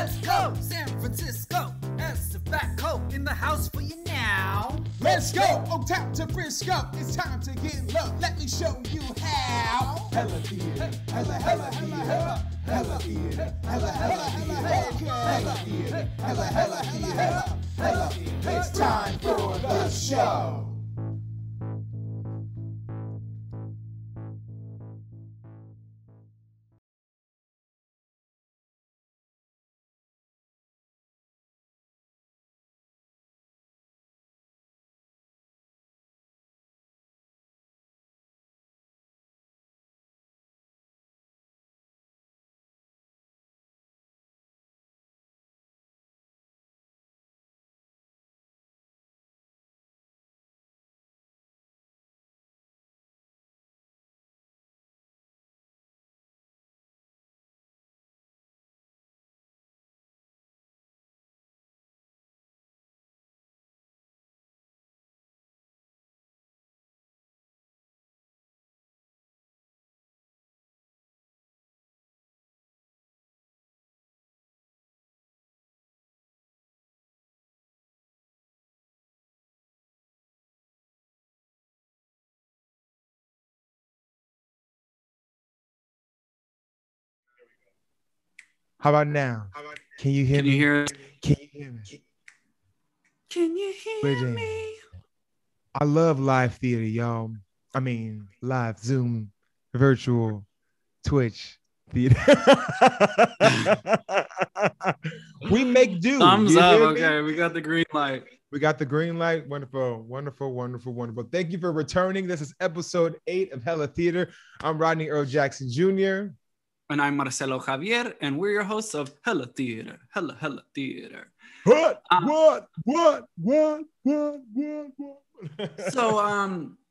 Let's go, San Francisco. SFBATCO in the house for you now. Let's go, on tap to Frisco. It's time to get love. Let me show you how. Hella theater, hella theater, hella theater, hella theater, hella theater. It's time for the show. How about now? Can you hear me? Can you hear me? Can you hear me? I love live theater, y'all. I mean, live, Zoom, virtual, Twitch theater. We make do. Thumbs up. Okay, we got the green light. We got the green light. Wonderful, wonderful, wonderful, wonderful. Thank you for returning. This is episode 8 of Hella Theater. I'm Rodney Earl Jackson Jr. And I'm Marcelo Javier, and we're your hosts of Hella Theater. Hella Theater. What? So,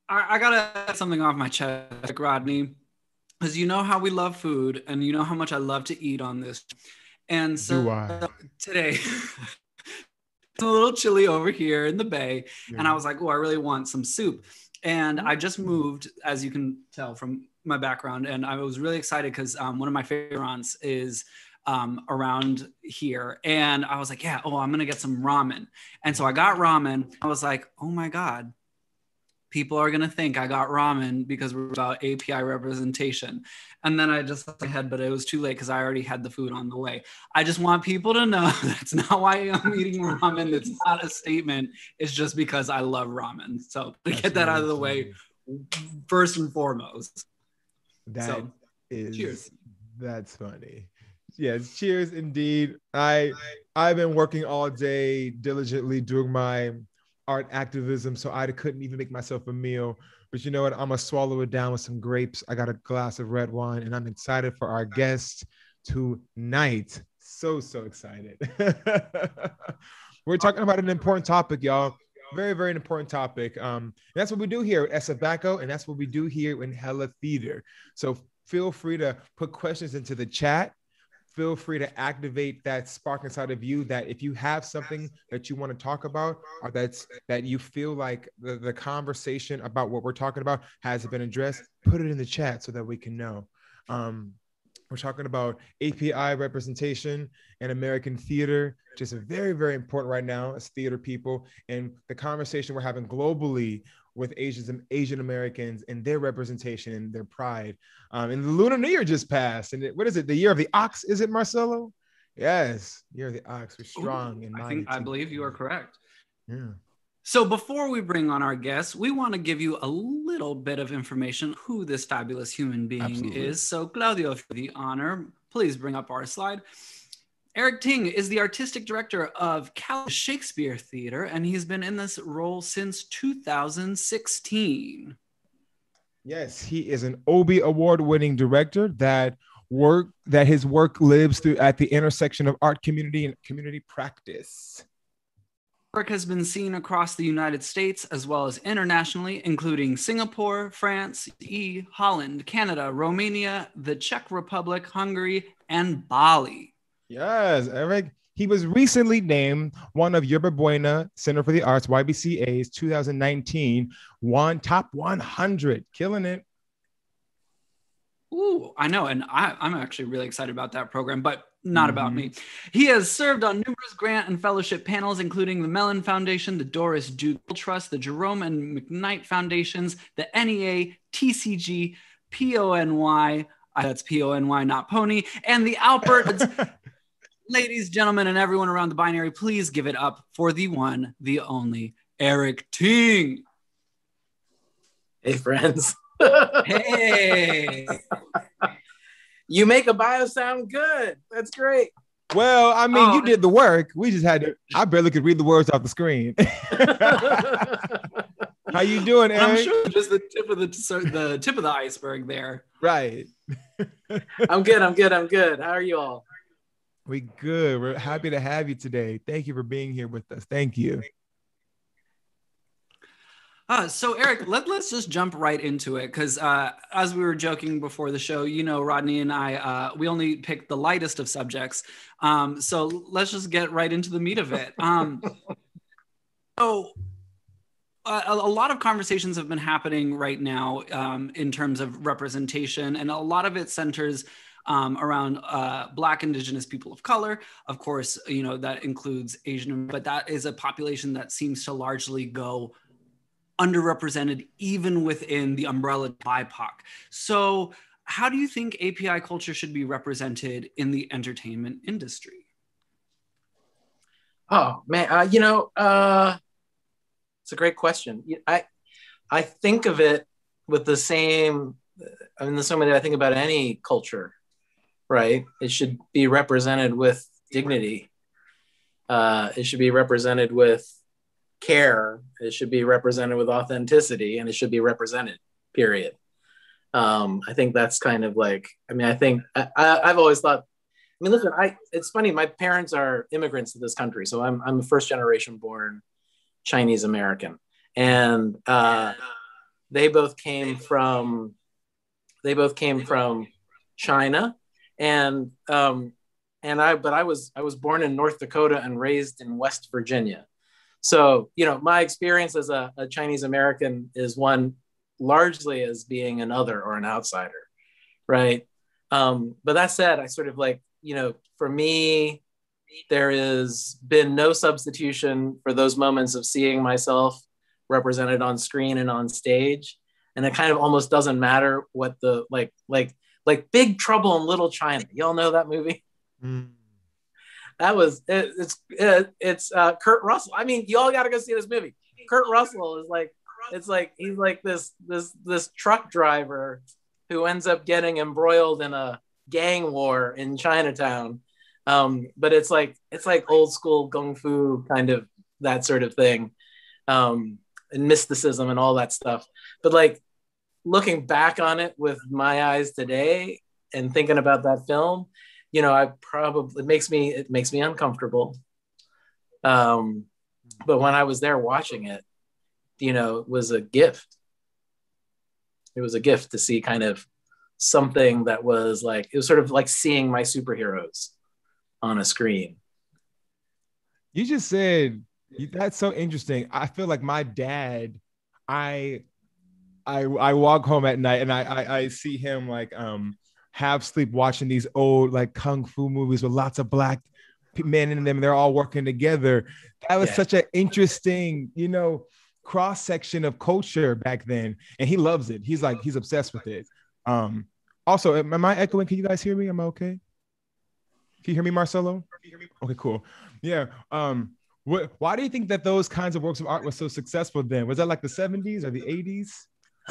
I gotta get something off my chest, Rodney, because you know how we love food, and you know how much I love to eat on this. And so today, it's a little chilly over here in the Bay, and I was like, oh, I really want some soup. And I just moved, as you can tell from my background, and I was really excited because one of my favorite restaurants is around here, and I was like, I'm gonna get some ramen. And so I got ramen. I was like, oh my god, people are gonna think I got ramen because we're about AAPI representation. And then I just thought ahead, but it was too late because I already had the food on the way. I just want people to know that's not why I'm eating ramen. It's not a statement. It's just because I love ramen. So to get that out of the way first and foremost. Cheers. That's funny. Yes, cheers indeed. I've been working all day diligently doing my art activism, so I couldn't even make myself a meal. But you know what? I'm gonna swallow it down with some grapes. I got a glass of red wine, and I'm excited for our guest tonight. So excited. We're talking about an important topic, y'all. Very, very important topic. And that's what we do here at SFBATCO, and that's what we do here in Hella Theater. So feel free to put questions into the chat. Feel free to activate that spark inside of you that if you have something that you want to talk about, or that you feel like the conversation about what we're talking about has been addressed, put it in the chat so that we can know. We're talking about AAPI representation and American theater, which is very, very important right now as theater people, and the conversation we're having globally with Asian Americans and their representation and their pride. And the Lunar New Year just passed. And what is it? The year of the ox, is it, Marcelo? Yes, year of the ox. We're strong. I believe you are correct. Yeah. So before we bring on our guests, we want to give you a little bit of information who this fabulous human being is. So Claudio, for the honor, please bring up our slide. Eric Ting is the artistic director of Cal Shakespeare Theater, and he's been in this role since 2016. Yes, he is an Obie award-winning director that his work lives through at the intersection of art community and community practice. Work has been seen across the United States as well as internationally, including Singapore, France, Holland, Canada, Romania, the Czech Republic, Hungary, and Bali. Yes, Eric. He was recently named one of Yerba Buena Center for the Arts, YBCA's 2019 Top 100. Killing it. Ooh, I know. And I'm actually really excited about that program. But not about me. He has served on numerous grant and fellowship panels, including the Mellon Foundation, the Doris Duke Trust, the Jerome and McKnight Foundations, the NEA, TCG, PONY, that's PONY, not pony, and the Alberts. Ladies, gentlemen, and everyone around the binary, please give it up for the one, the only, Eric Ting. Hey, friends. Hey. You make a bio sound good. That's great. Well, I mean, you did the work. We just had to. I barely could read the words off the screen. How you doing, Eric? I'm sure just the tip of the iceberg there. Right. I'm good. How are you all? We good. We're happy to have you today. Thank you for being here with us. Thank you. So Eric, let's just jump right into it, because as we were joking before the show, you know, Rodney and I, we only picked the lightest of subjects. So let's just get right into the meat of it. So a lot of conversations have been happening right now in terms of representation, and a lot of it centers around Black, Indigenous people of color. Of course, you know, that includes Asian, but that is a population that seems to largely go underrepresented even within the umbrella BIPOC. So how do you think API culture should be represented in the entertainment industry? Oh man, it's a great question. I think of it with the same, I mean, the same way that I think about any culture, right? It should be represented with dignity. It should be represented with care. It should be represented with authenticity, and it should be represented, period. I think that's kind of like, I mean, I think I've always thought, I mean, listen, it's funny, my parents are immigrants to this country. So I'm a first generation born Chinese American, and they both came from China, and I was born in North Dakota and raised in West Virginia. So, you know, my experience as a Chinese American is one largely as being an other or an outsider, right? But that said, I sort of like, you know, for me, there has been no substitution for those moments of seeing myself represented on screen and on stage. And it kind of almost doesn't matter what the, like Big Trouble in Little China. Y'all know that movie? Mm. That was, it's Kurt Russell. I mean, you all got to go see this movie. Kurt Russell is like, it's like, he's like this truck driver who ends up getting embroiled in a gang war in Chinatown. But it's like old school Kung Fu kind of that sort of thing, and mysticism and all that stuff. But like looking back on it with my eyes today and thinking about that film, you know, it makes me uncomfortable. But when I was there watching it, you know, it was a gift. It was a gift to see kind of something that was like, it was sort of like seeing my superheroes on a screen. You just said, that's so interesting. I feel like my dad, I walk home at night and I see him like half sleep watching these old like Kung Fu movies with lots of Black men in them. They're all working together. That was such an interesting, you know, cross section of culture back then. And he loves it. He's obsessed with it. Also, am I echoing? Can you guys hear me? Am I okay? Can you hear me, Marcelo? Okay, cool. Yeah. Why do you think that those kinds of works of art were so successful then? Was that like the 70s or the 80s?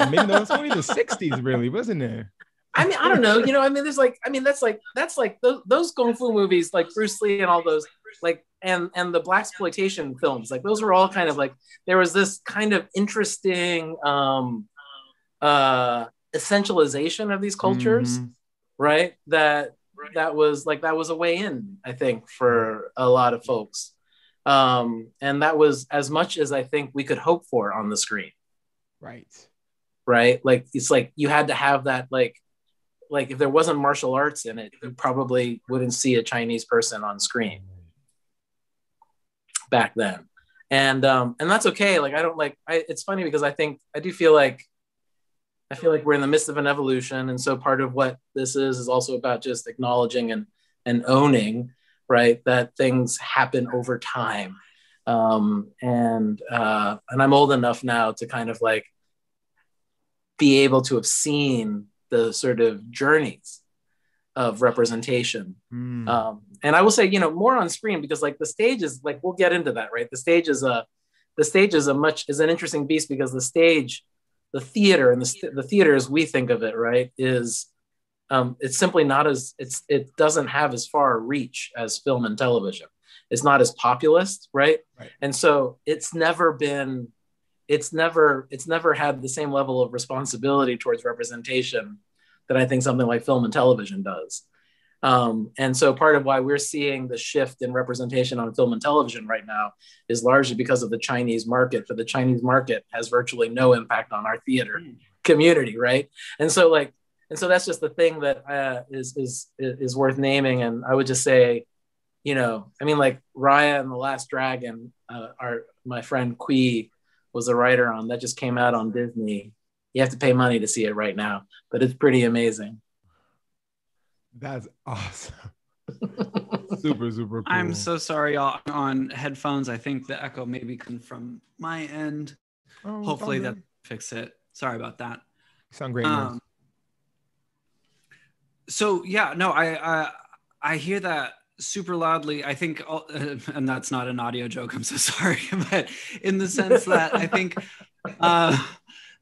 Or maybe no, it's only the 60s, really, wasn't it? I mean, I don't know. You know, I mean, that's like those Kung Fu movies, like Bruce Lee and all those, like, and the blaxploitation films, like those were all kind of like, there was this kind of interesting essentialization of these cultures, right? That was a way in, I think, for a lot of folks. And that was as much as I think we could hope for on the screen. Right. Like, it's like, you had to have that, like if there wasn't martial arts in it, you probably wouldn't see a Chinese person on screen back then. And that's okay. Like, it's funny because I feel like we're in the midst of an evolution. And so part of what this is also about just acknowledging and and owning, right, that things happen over time. And I'm old enough now to kind of like be able to have seen the sort of journeys of representation. And I will say, you know, more on screen, because like the stage is like, we'll get into that, right? The stage is an interesting beast, because the stage, the theater, and the theater as we think of it, right, is it's simply not as, it doesn't have as far a reach as film and television. It's not as populist, right? And so it's never had the same level of responsibility towards representation that I think something like film and television does. And so part of why we're seeing the shift in representation on film and television right now is largely because of the Chinese market. But the Chinese market has virtually no impact on our theater community, right? And so that's just the thing that is worth naming. And I would just say, you know, I mean, like Raya and the Last Dragon, my friend Kui was a writer on, that just came out on Disney. You have to pay money to see it right now, but it's pretty amazing. That's awesome. Super, super cool. I'm so sorry, y'all. On headphones, I think the echo maybe come from my end. Hopefully that fix it. Sorry about that. You sound great. So yeah, no, I hear that super loudly. I think, and that's not an audio joke, I'm so sorry, but in the sense that I think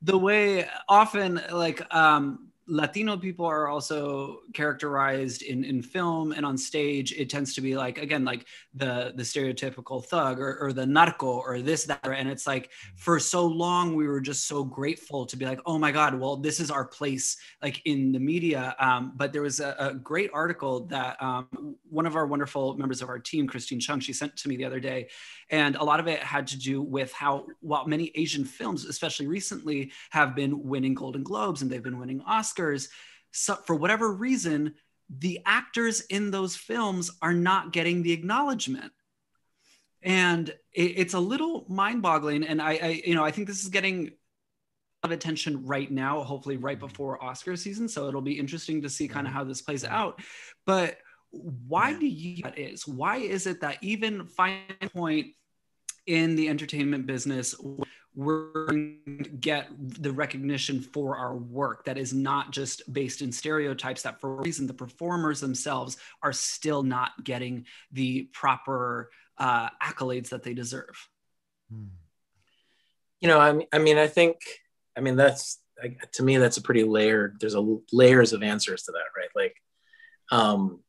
the way often like Latino people are also characterized in film and on stage, it tends to be like, again, like the stereotypical thug or the narco or this, that, and it's like, for so long, we were just so grateful to be like, oh my God, well, this is our place, like in the media. But there was a great article that one of our wonderful members of our team, Christine Chung, she sent to me the other day. And a lot of it had to do with how, while many Asian films, especially recently, have been winning Golden Globes and they've been winning Oscars, so for whatever reason, the actors in those films are not getting the acknowledgement. And it's a little mind-boggling. And I think this is getting a lot of attention right now, hopefully right before Oscar season. So it'll be interesting to see kind of how this plays out. But why do you think that is? Why is it that even fine point in the entertainment business, we're going to get the recognition for our work that is not just based in stereotypes, that for a reason the performers themselves are still not getting the proper accolades that they deserve? You know, I mean, that's, to me, that's a pretty layered, there's layers of answers to that, right? Like,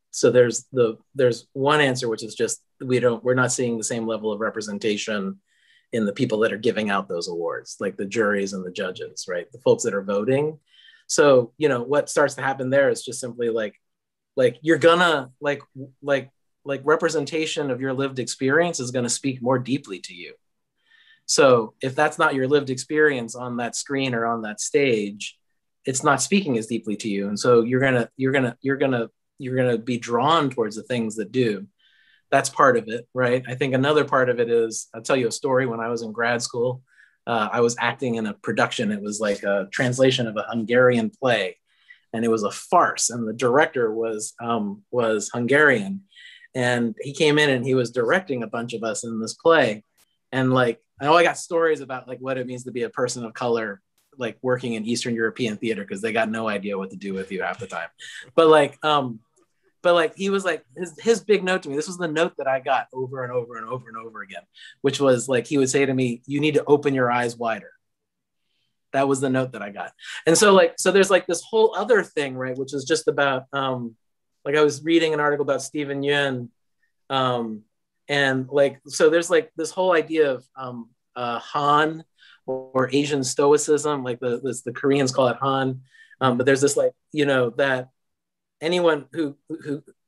so there's one answer, which is just, we're not seeing the same level of representation in the people that are giving out those awards, like the juries and the judges, right? The folks that are voting. So, you know, what starts to happen there is just simply like you're gonna, like representation of your lived experience is gonna speak more deeply to you. So if that's not your lived experience on that screen or on that stage, it's not speaking as deeply to you. And so you're gonna be drawn towards the things that do. That's part of it, right? I think another part of it is, I'll tell you a story. When I was in grad school, I was acting in a production. It was like a translation of a Hungarian play, and it was a farce. And the director was Hungarian, and he came in and he was directing a bunch of us in this play. And like, I know I got stories about like what it means to be a person of color, like working in Eastern European theater, because they got no idea what to do with you half the time. But like he was like, his big note to me, this was the note that I got over and over and over and over again, which was like, he would say to me, you need to open your eyes wider. That was the note that I got. And so there's like this whole other thing, right? Which is just about, like I was reading an article about Stephen Yuen. And like, so there's like this whole idea of Han or Asian stoicism, like the Koreans call it Han. But there's this like, you know, that anyone who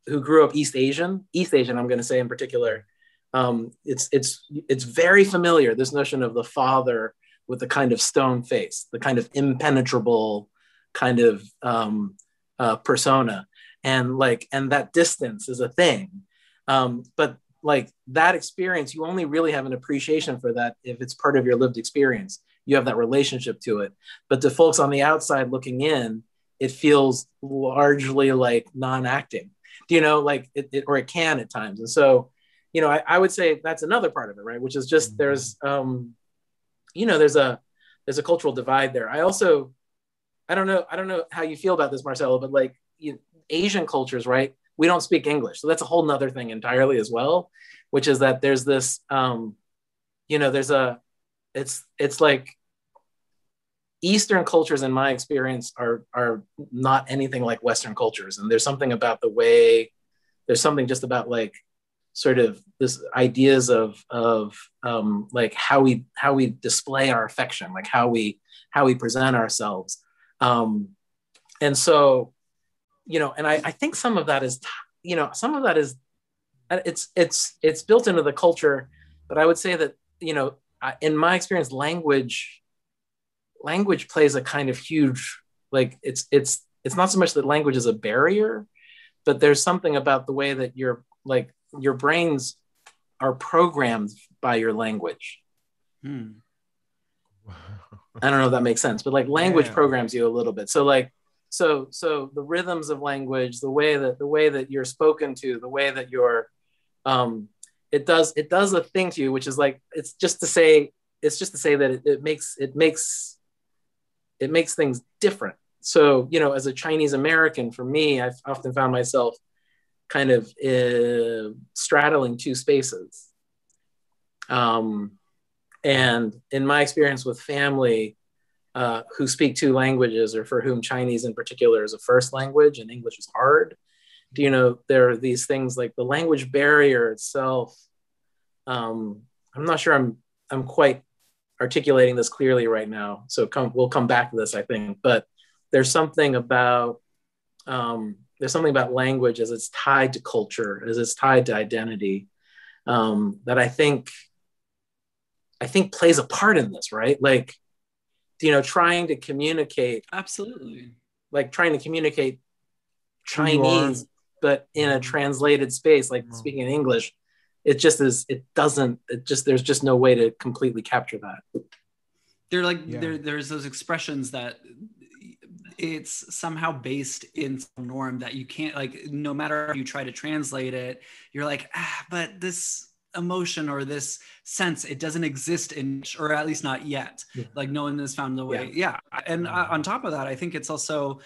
grew up East Asian, I'm going to say in particular, it's very familiar. This notion of the father with the kind of stone face, the kind of impenetrable kind of persona, and that distance is a thing. But like that experience, you only really have an appreciation for that if it's part of your lived experience. You have that relationship to it. But to folks on the outside looking in, it feels largely like non-acting. you know, like or it can at times. And so, you know, I would say that's another part of it, right? Which is just there's, you know, there's a cultural divide there. I don't know how you feel about this, Marcelo, but like Asian cultures, right? We don't speak English. So that's a whole nother thing entirely as well, which is that there's this, you know, it's like Eastern cultures, in my experience, are not anything like Western cultures. And there's something about there's something just about like sort of this ideas of like how we display our affection, like how we present ourselves. And so, you know, and I think some of that is, you know, some of that is, it's built into the culture, but I would say that, you know, in my experience, language plays a kind of huge, like it's not so much that language is a barrier, but there's something about the way that your brains are programmed by your language. I don't know if that makes sense, but like language programs you a little bit. So like, so the rhythms of language, the way that you're spoken to, the way that you're, it does a thing to you, which is like, it's just to say that it makes things different. So, you know, as a Chinese American, for me, I've often found myself kind of straddling two spaces. And in my experience with family who speak two languages, or for whom Chinese in particular is a first language and English is hard, you know, there are these things like the language barrier itself. I'm not sure I'm quite articulating this clearly right now. So we'll come back to this, I think. But there's something about language as it's tied to culture, as it's tied to identity, that I think plays a part in this, right? Like, you know, trying to communicate. Absolutely. Like trying to communicate Chinese, but in a translated space, like speaking in English, there's just no way to completely capture that. They're like, there's those expressions that it's somehow based in some norm that you can't, like, no matter how you try to translate it, you're like, but this emotion or this sense, it doesn't exist in, or at least not yet. Like no one has found the way. And on top of that, I think it's also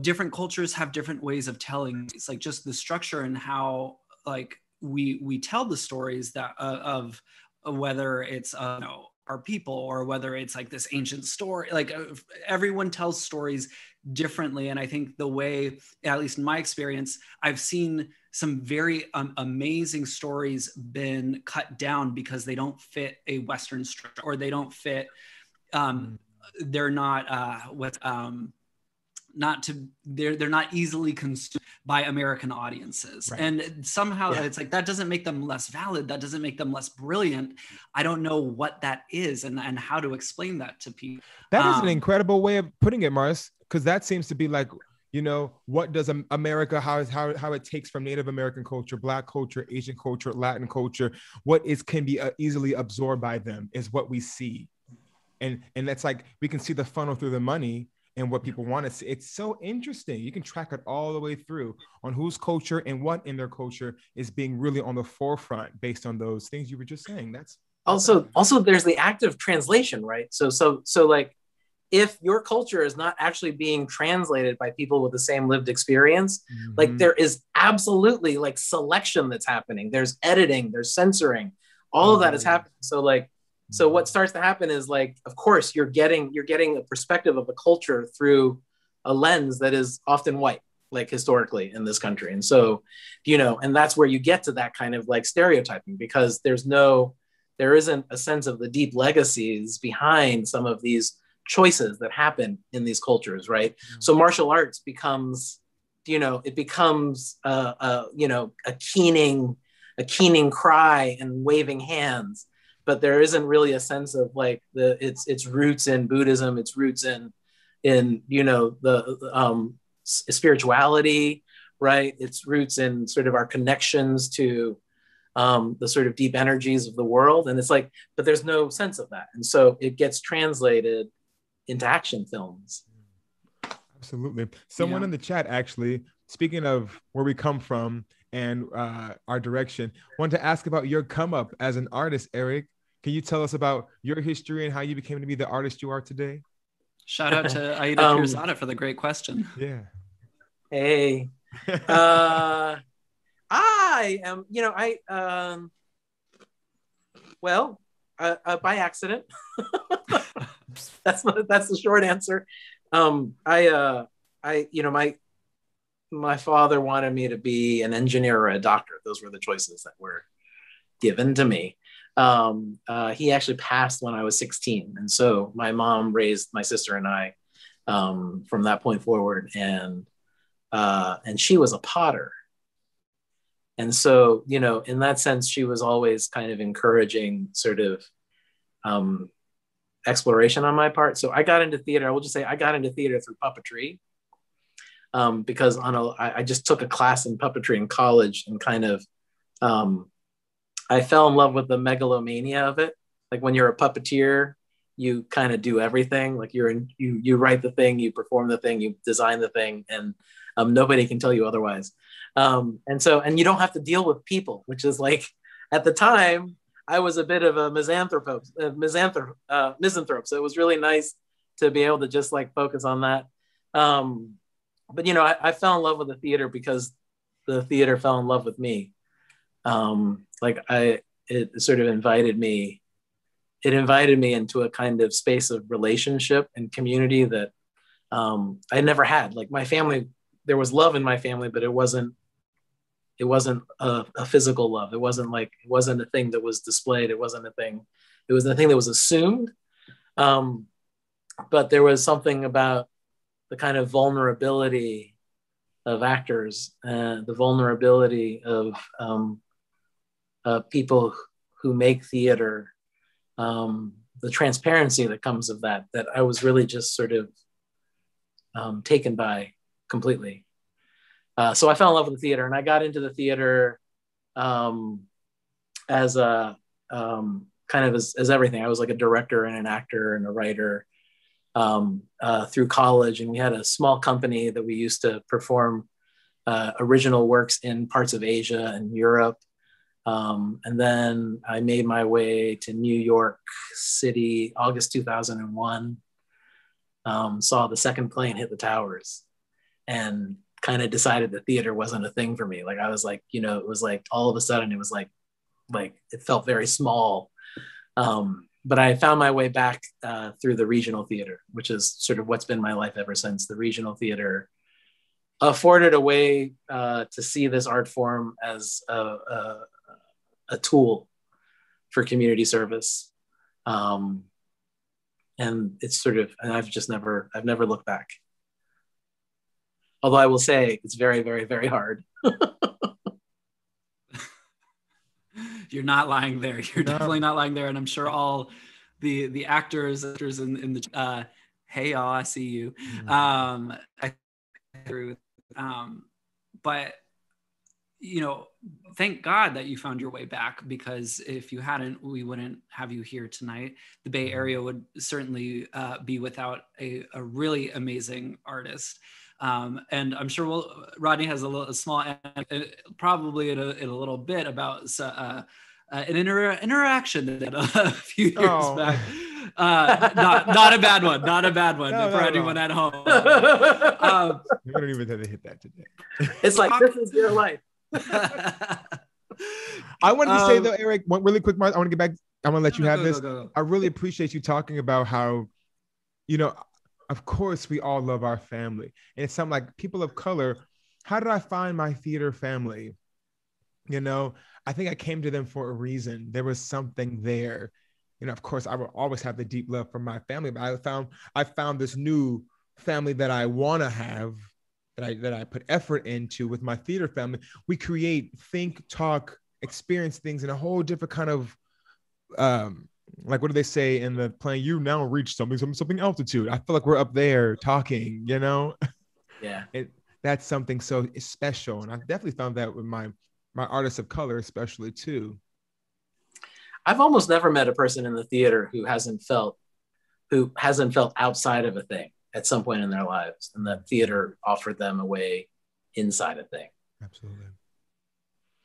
different cultures have different ways of telling. It's like just the structure and how like we tell the stories that of whether it's you know, our people, or whether it's like this ancient story, like everyone tells stories differently. And I think the way, at least in my experience, I've seen some very amazing stories been cut down because they don't fit a Western structure, or they don't fit, they're not they're not easily consumed by American audiences. Right. And somehow it's like, that doesn't make them less valid. That doesn't make them less brilliant. I don't know what that is and how to explain that to people. That is an incredible way of putting it, Marce, because that seems to be like, you know, what does America, how it takes from Native American culture, Black culture, Asian culture, Latin culture, can be easily absorbed by them is what we see. And that's like, we can see the funnel through the money and what people want to see. It's so interesting. You can track it all the way through on whose culture and what in their culture is being really on the forefront based on those things you were just saying. That's also there's the act of translation, right? So like, if your culture is not actually being translated by people with the same lived experience, like there is absolutely like selection that's happening. There's editing, there's censoring, all of that is happening. So like, so what starts to happen is like, of course, you're getting a perspective of a culture through a lens that is often white, like historically in this country. And so, you know, and that's where you get to that kind of like stereotyping, because there isn't a sense of the deep legacies behind some of these choices that happen in these cultures, right? So martial arts becomes, you know, it becomes a keening cry and waving hands. But there isn't really a sense of like its roots in Buddhism, its roots in you know, the spirituality, right? Its roots in sort of our connections to the sort of deep energies of the world. And it's like, but there's no sense of that. And so it gets translated into action films. Absolutely. Someone in the chat actually speaking of where we come from and our direction, I wanted to ask about your come up as an artist, Eric. Can you tell us about your history and how you became to be the artist you are today? Shout out to Aida Pirzada for the great question. Yeah. Hey. I am, by accident. That's the short answer. My father wanted me to be an engineer or a doctor. Those were the choices that were given to me. He actually passed when I was 16. And so my mom raised my sister and I from that point forward. And she was a potter. And so, in that sense, she was always kind of encouraging sort of exploration on my part. So I got into theater. I will just say I got into theater through puppetry because I just took a class in puppetry in college and kind of, I fell in love with the megalomania of it. Like when you're a puppeteer, you kind of do everything. Like you write the thing, you perform the thing, you design the thing, and nobody can tell you otherwise. And you don't have to deal with people, which is like, at the time, I was a bit of a misanthrope. So it was really nice to be able to just like focus on that. But I fell in love with the theater because the theater fell in love with me. It sort of invited me into a kind of space of relationship and community that I never had. Like my family, there was love in my family, but it wasn't a physical love. It wasn't a thing that was displayed. It was a thing that was assumed. But there was something about the kind of vulnerability of actors, the vulnerability of people who make theater, the transparency that comes of that I was really just sort of taken by completely. So I fell in love with the theater, and I got into the theater as a kind of as everything. I was like a director and an actor and a writer through college, and we had a small company that we used to perform original works in parts of Asia and Europe. And then I made my way to New York City, August 2001, saw the second plane hit the towers, and kind of decided the theater wasn't a thing for me. Like I was like, it was like all of a sudden it was like it felt very small. But I found my way back through the regional theater, which is sort of what's been my life ever since. The regional theater afforded a way to see this art form as a tool for community service. And it's sort of, and I've never looked back. Although I will say it's very, very, very hard. You're not lying there. You're definitely not lying there. And I'm sure all the actors in the, hey y'all, I see you. I agree with, but thank God that you found your way back, because if you hadn't, we wouldn't have you here tonight. The Bay Area would certainly be without a really amazing artist. And I'm sure Rodney has a small, probably in a little bit about an interaction that did a few years back. Not a bad one, for anyone at home. We don't even have to hit that today. It's like, this is your life. I wanted to say though, Eric, one really quick, I want to get back. I'm gonna let you have this. Go. I really appreciate you talking about how, of course we all love our family, and it's something like people of color. How did I find my theater family? I think I came to them for a reason. There was something there. Of course, I will always have the deep love for my family, but I found this new family that I want to have, that I put effort into with my theater family. We create, think, talk, experience things in a whole different kind of, like, what do they say in the play? You now reach something altitude. I feel like we're up there talking, Yeah. That's something so special. And I've definitely found that with my artists of color, especially too. I've almost never met a person in the theater who hasn't felt outside of a thing at some point in their lives, and that theater offered them a way inside a thing. Absolutely.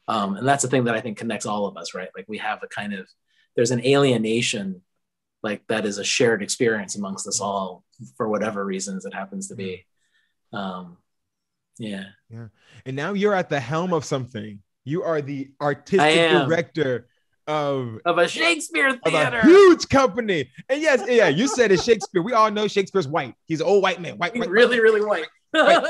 And that's the thing that I think connects all of us, right? Like we have a kind of, there's an alienation like that is a shared experience amongst us all for whatever reasons it happens to be. Yeah. And now you're at the helm of something. You are the artistic director of a Shakespeare theater, of a huge company. And yes, you said it's Shakespeare. We all know Shakespeare's white. He's an old white man. White, really white.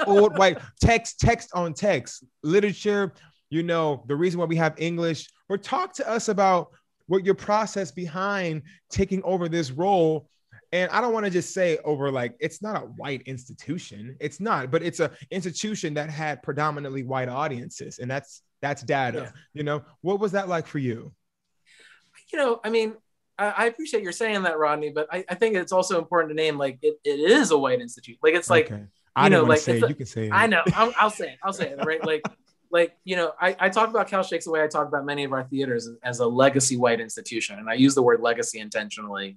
Old white. Text on text. Literature. You know, the reason why we have English. Or talk to us about what your process behind taking over this role. And I don't want to just say over like, it's not a white institution. It's not, but it's an institution that had predominantly white audiences. And that's data. Yeah. You know, what was that like for you? You know, I mean, I appreciate you're saying that, Rodney, but I think it's also important to name, like, it is a white institute. Like, it's like, you know, like, you can say it. I know, I'll say it, right? Like, you know, I talk about Cal Shakes the way I talk about many of our theaters as a legacy white institution. And I use the word legacy intentionally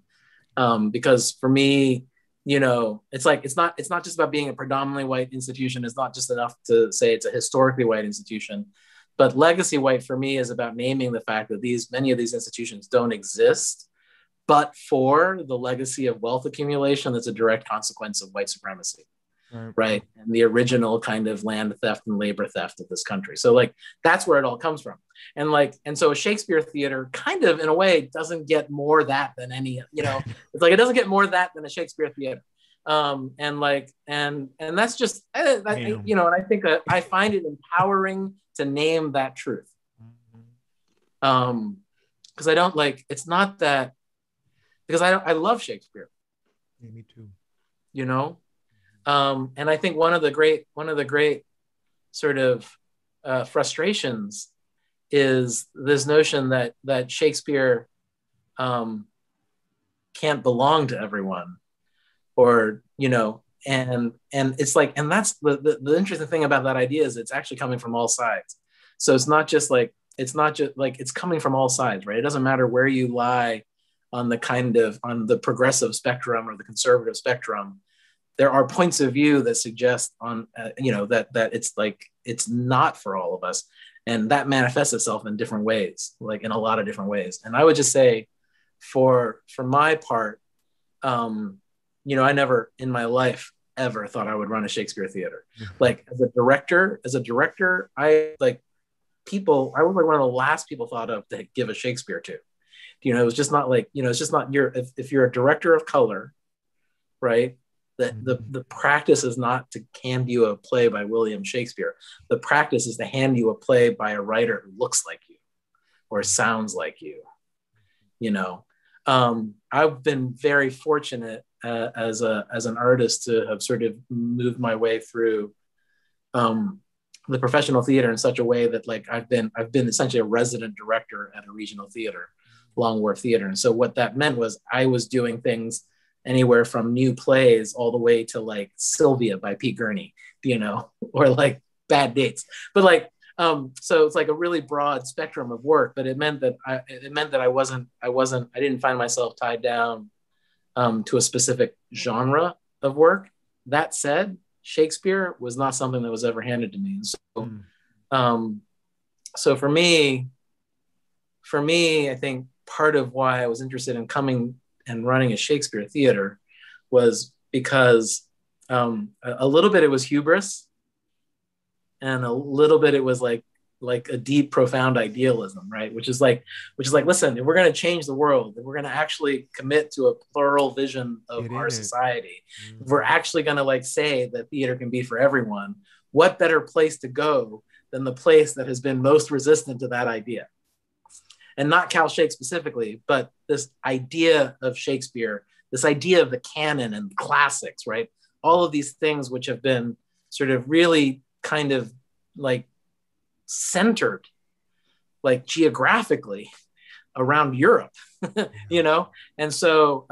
because for me, you know, it's like, it's not just about being a predominantly white institution. It's not just enough to say it's a historically white institution, but legacy white for me is about naming the fact that many of these institutions don't exist, but for the legacy of wealth accumulation that's a direct consequence of white supremacy. Right. And the original kind of land theft and labor theft of this country. So like, that's where it all comes from. And so a Shakespeare theater kind of in a way doesn't get more that than any, you know, it's like, it doesn't get more that than a Shakespeare theater. And that's just, you know, and I think I find it empowering to name that truth. Because I don't like, it's not that, because I love Shakespeare. Yeah, me too. You know? And I think one of the great sort of frustrations is this notion that Shakespeare can't belong to everyone, or, you know, and it's like, and that's the interesting thing about that idea is it's actually coming from all sides. So it's not just like it's coming from all sides, right? It doesn't matter where you lie on the progressive spectrum or the conservative spectrum. There are points of view that suggest you know, that it's like, it's not for all of us. And that manifests itself in different ways, like in a lot of different ways. And I would just say for my part, you know, I never in my life ever thought I would run a Shakespeare theater. Like as a director, I was like one of the last people thought of to give a Shakespeare to. You know, it was just not like, you know, it's just not if you're a director of color, right? The practice is not to hand you a play by William Shakespeare. The practice is to hand you a play by a writer who looks like you or sounds like you. You know, I've been very fortunate as an artist to have sort of moved my way through the professional theater in such a way that like I've been essentially a resident director at a regional theater, Long Wharf Theater. And so what that meant was I was doing things anywhere from new plays all the way to like Sylvia by Pete Gurney, you know, or like Bad Dates. But like, so it's like a really broad spectrum of work, but it meant that I didn't find myself tied down to a specific genre of work. That said, Shakespeare was not something that was ever handed to me. And so, so for me, I think part of why I was interested in coming and running a Shakespeare theater was because a little bit it was hubris, and a little bit it was like a deep, profound idealism, right? Which is like, listen, if we're going to change the world, if we're going to actually commit to a plural vision of our society, if we're actually going to like say that theater can be for everyone, what better place to go than the place that has been most resistant to that idea? And not Cal Shakes specifically, but this idea of Shakespeare, this idea of the canon and classics, right? All of these things which have been sort of really kind of like centered, like geographically around Europe, you know? And so,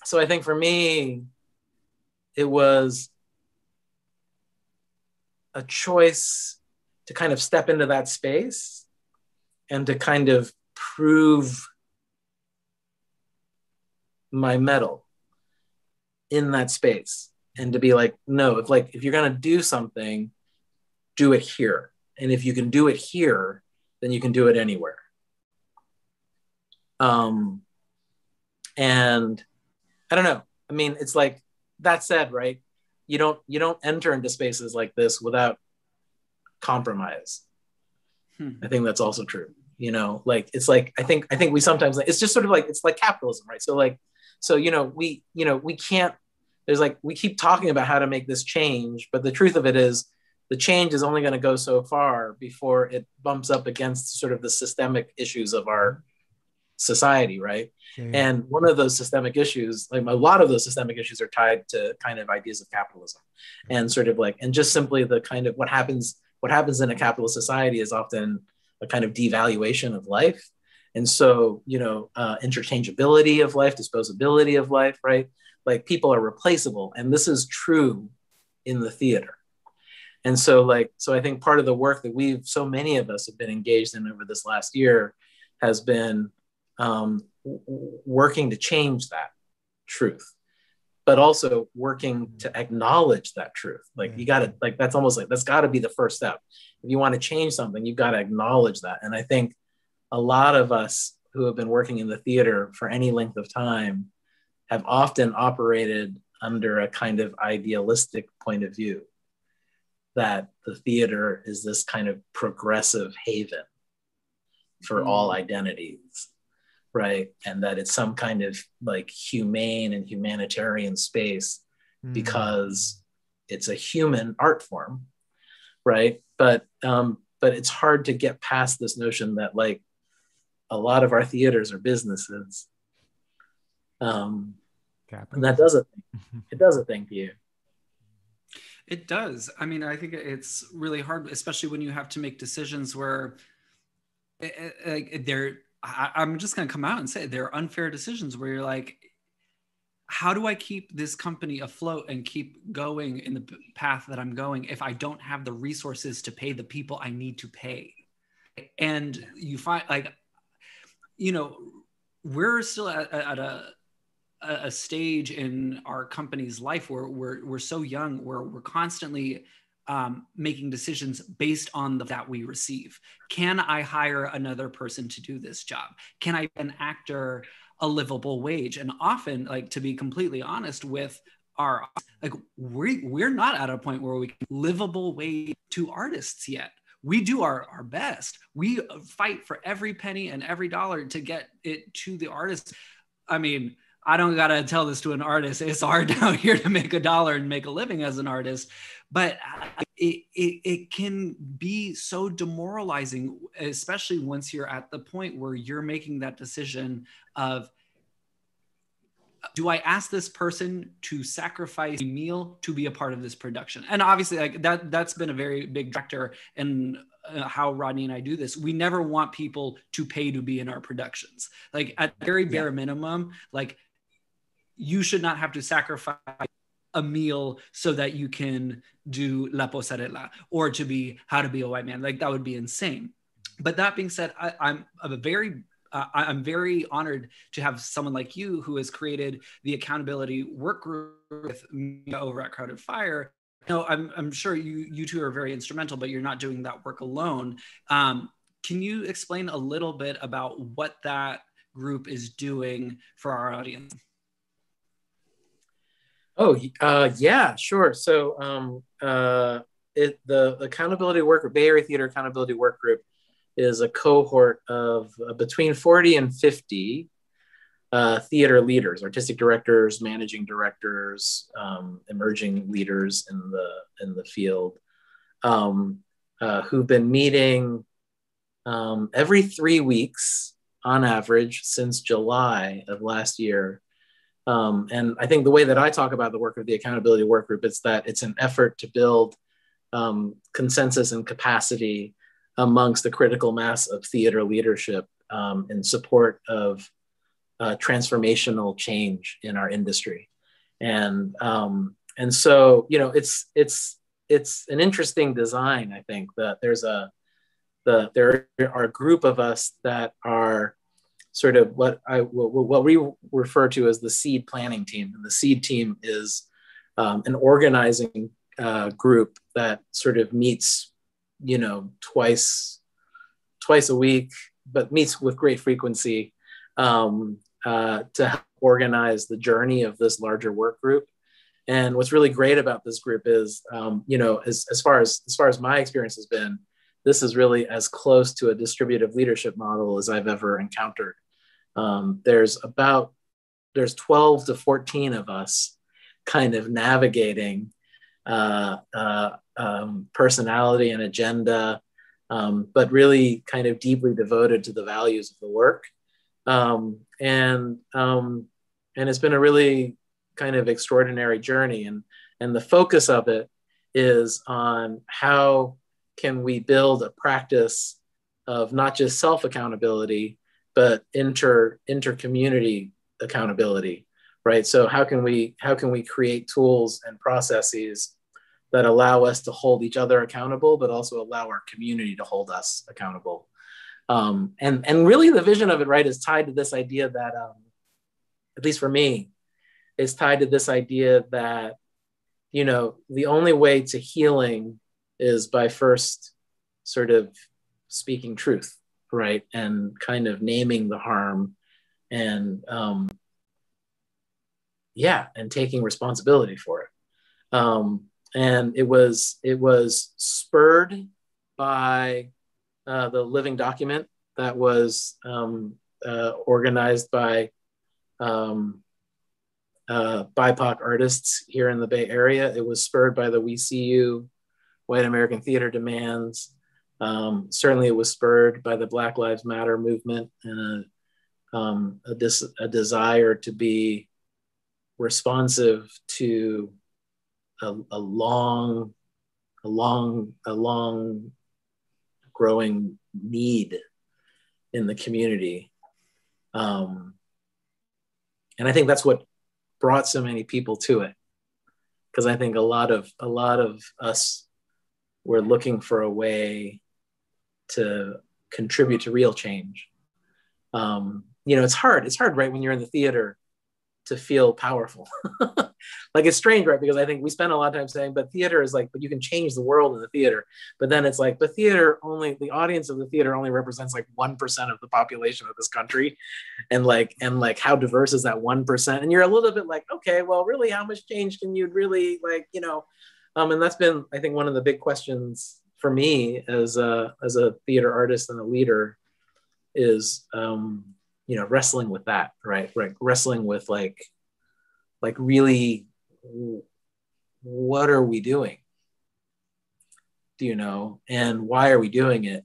so I think for me, it was a choice to kind of step into that space and to kind of prove my mettle in that space, and to be like, no, if you're going to do something, do it here. And if you can do it here, then you can do it anywhere. And I don't know. I mean, it's like, that said, right? You don't enter into spaces like this without compromise. I think that's also true. You know, like, it's like, I think we sometimes, like, it's just sort of like, it's like capitalism, right? So like, we can't, there's like, we keep talking about how to make this change, but the truth of it is the change is only going to go so far before it bumps up against sort of the systemic issues of our society, right? And one of those systemic issues, like a lot of those systemic issues, are tied to kind of ideas of capitalism, and sort of like, and just simply the kind of what happens in a capitalist society is often a kind of devaluation of life. And so, interchangeability of life, disposability of life, right? Like, people are replaceable, and this is true in the theater. And so I think part of the work that so many of us have been engaged in over this last year has been working to change that truth, but also working to acknowledge that truth. Like, you gotta, like, that's almost like, that's gotta be the first step. If you want to change something, you've got to acknowledge that. And I think a lot of us who have been working in the theater for any length of time have often operated under a kind of idealistic point of view, that the theater is this kind of progressive haven for all identities, right? And that it's some kind of like humane and humanitarian space because it's a human art form, right? But it's hard to get past this notion that, like, a lot of our theaters are businesses. And that does a thing. It does a thing to you. It does. I mean, I think it's really hard, especially when you have to make decisions where I'm just going to come out and say they're unfair decisions where you're like, how do I keep this company afloat and keep going in the path that I'm going if I don't have the resources to pay the people I need to pay? And you find, like, we're still at a stage in our company's life where we're so young, where we're constantly making decisions based on that we receive. Can I hire another person to do this job? Can I pay an actor a livable wage? And often, like, to be completely honest with we're not at a point where we can livable wage to artists yet. We do our best. We fight for every penny and every dollar to get it to the artist. I mean, I don't got to tell this to an artist. It's hard down here to make $1 and make a living as an artist, but it can be so demoralizing, especially once you're at the point where you're making that decision of, do I ask this person to sacrifice a meal to be a part of this production? And obviously, like, that's been a very big factor in how Rodney and I do this. We never want people to pay to be in our productions. Like, at very bare minimum, like, you should not have to sacrifice a meal so that you can do La Posarela or to be How to Be a White Man. Like, that would be insane. But that being said, I'm very honored to have someone like you who has created the accountability work group with me over at Crowded Fire. I'm sure you two are very instrumental, but you're not doing that work alone. Can you explain a little bit about what that group is doing for our audience? Oh, yeah, sure. So the accountability work group, Bay Area Theater Accountability Work Group, is a cohort of between 40 and 50 theater leaders, artistic directors, managing directors, emerging leaders in the field, who've been meeting every 3 weeks on average since July of last year. And I think the way that I talk about the work of the accountability work group is that it's an effort to build consensus and capacity amongst the critical mass of theater leadership in support of transformational change in our industry. And so, it's an interesting design. I think that there are a group of us that are sort of what we refer to as the seed planning team. And the seed team is an organizing group that sort of meets twice a week, but meets with great frequency to help organize the journey of this larger work group. And what's really great about this group is, as far as my experience has been, this is really as close to a distributive leadership model as I've ever encountered. There's 12 to 14 of us kind of navigating personality and agenda, but really kind of deeply devoted to the values of the work. And it's been a really kind of extraordinary journey. And the focus of it is on how can we build a practice of not just self-accountability, but inter-community accountability, right? So how can we create tools and processes that allow us to hold each other accountable, but also allow our community to hold us accountable? And really the vision of it, right, is tied to this idea that, at least for me, is tied to this idea that, the only way to healing is by first sort of speaking truth, right? And kind of naming the harm and, and taking responsibility for it. And it was spurred by the living document that was organized by BIPOC artists here in the Bay Area. It was spurred by the We See You White American Theater demands. Certainly it was spurred by the Black Lives Matter movement and a desire to be responsive to a long growing need in the community. And I think that's what brought so many people to it. Because I think a lot of us were looking for a way to contribute to real change. It's hard, right, when you're in the theater to feel powerful. Like, it's strange, right? Because I think we spend a lot of time saying, but theater is like, but you can change the world in the theater. But then it's like, but the audience of the theater only represents like 1% of the population of this country. And how diverse is that 1%? And you're a little bit like, okay, well, really, how much change can you really and that's been, I think, one of the big questions for me as a theater artist and a leader is, wrestling with that, right? Wrestling with like really, what are we doing? And why are we doing it?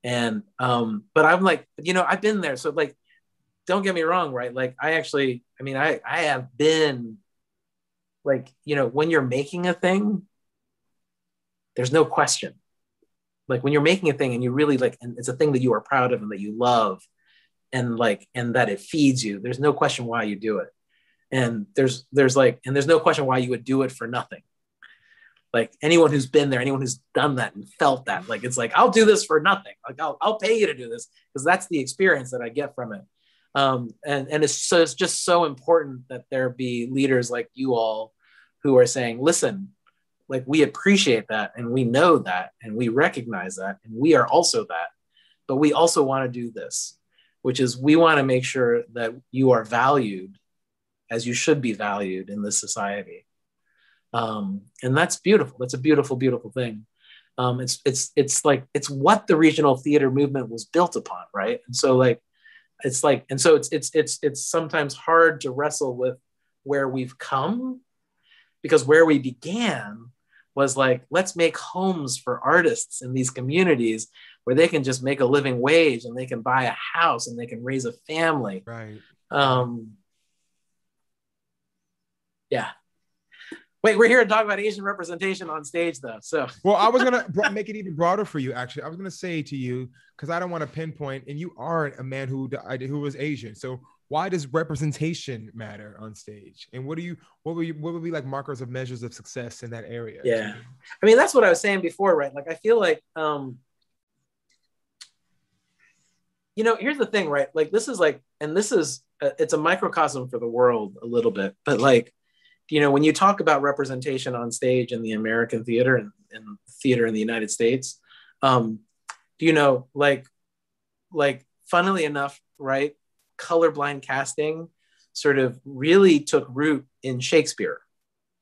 And, but I'm like, I've been there. So like, don't get me wrong, right? Like, I have been like, when you're making a thing, there's no question. Like, when you're making a thing and you really and it's a thing that you are proud of and that you love, and that it feeds you, there's no question why you do it. And there's no question why you would do it for nothing. Like, anyone who's been there, anyone who's done that and felt that, like, it's like, I'll do this for nothing. Like, I'll pay you to do this, because that's the experience that I get from it. And it's just so important that there be leaders like you all who are saying, listen, like, we appreciate that, and we know that, and we recognize that, and we are also that, but we also want to do this, which is, we want to make sure that you are valued as you should be valued in this society. And that's beautiful. That's a beautiful, beautiful thing. It's what the regional theater movement was built upon, right? And so it's sometimes hard to wrestle with where we've come, because where we began was like, let's make homes for artists in these communities where they can just make a living wage, and they can buy a house, and they can raise a family. Right. Yeah. Wait, we're here to talk about Asian representation on stage, though. So, well, I was gonna make it even broader for you. Actually, I was gonna say to you, because I don't want to pinpoint, and you are a man who was Asian. So, why does representation matter on stage? And what would be like markers of measures of success in that area? Yeah, I mean, that's what I was saying before, right? Like, I feel like, here's the thing, right? Like, this is it's a microcosm for the world a little bit, but like, when you talk about representation on stage in the American theater and theater in the United States, Do you know, like funnily enough, right? Colorblind casting sort of really took root in Shakespeare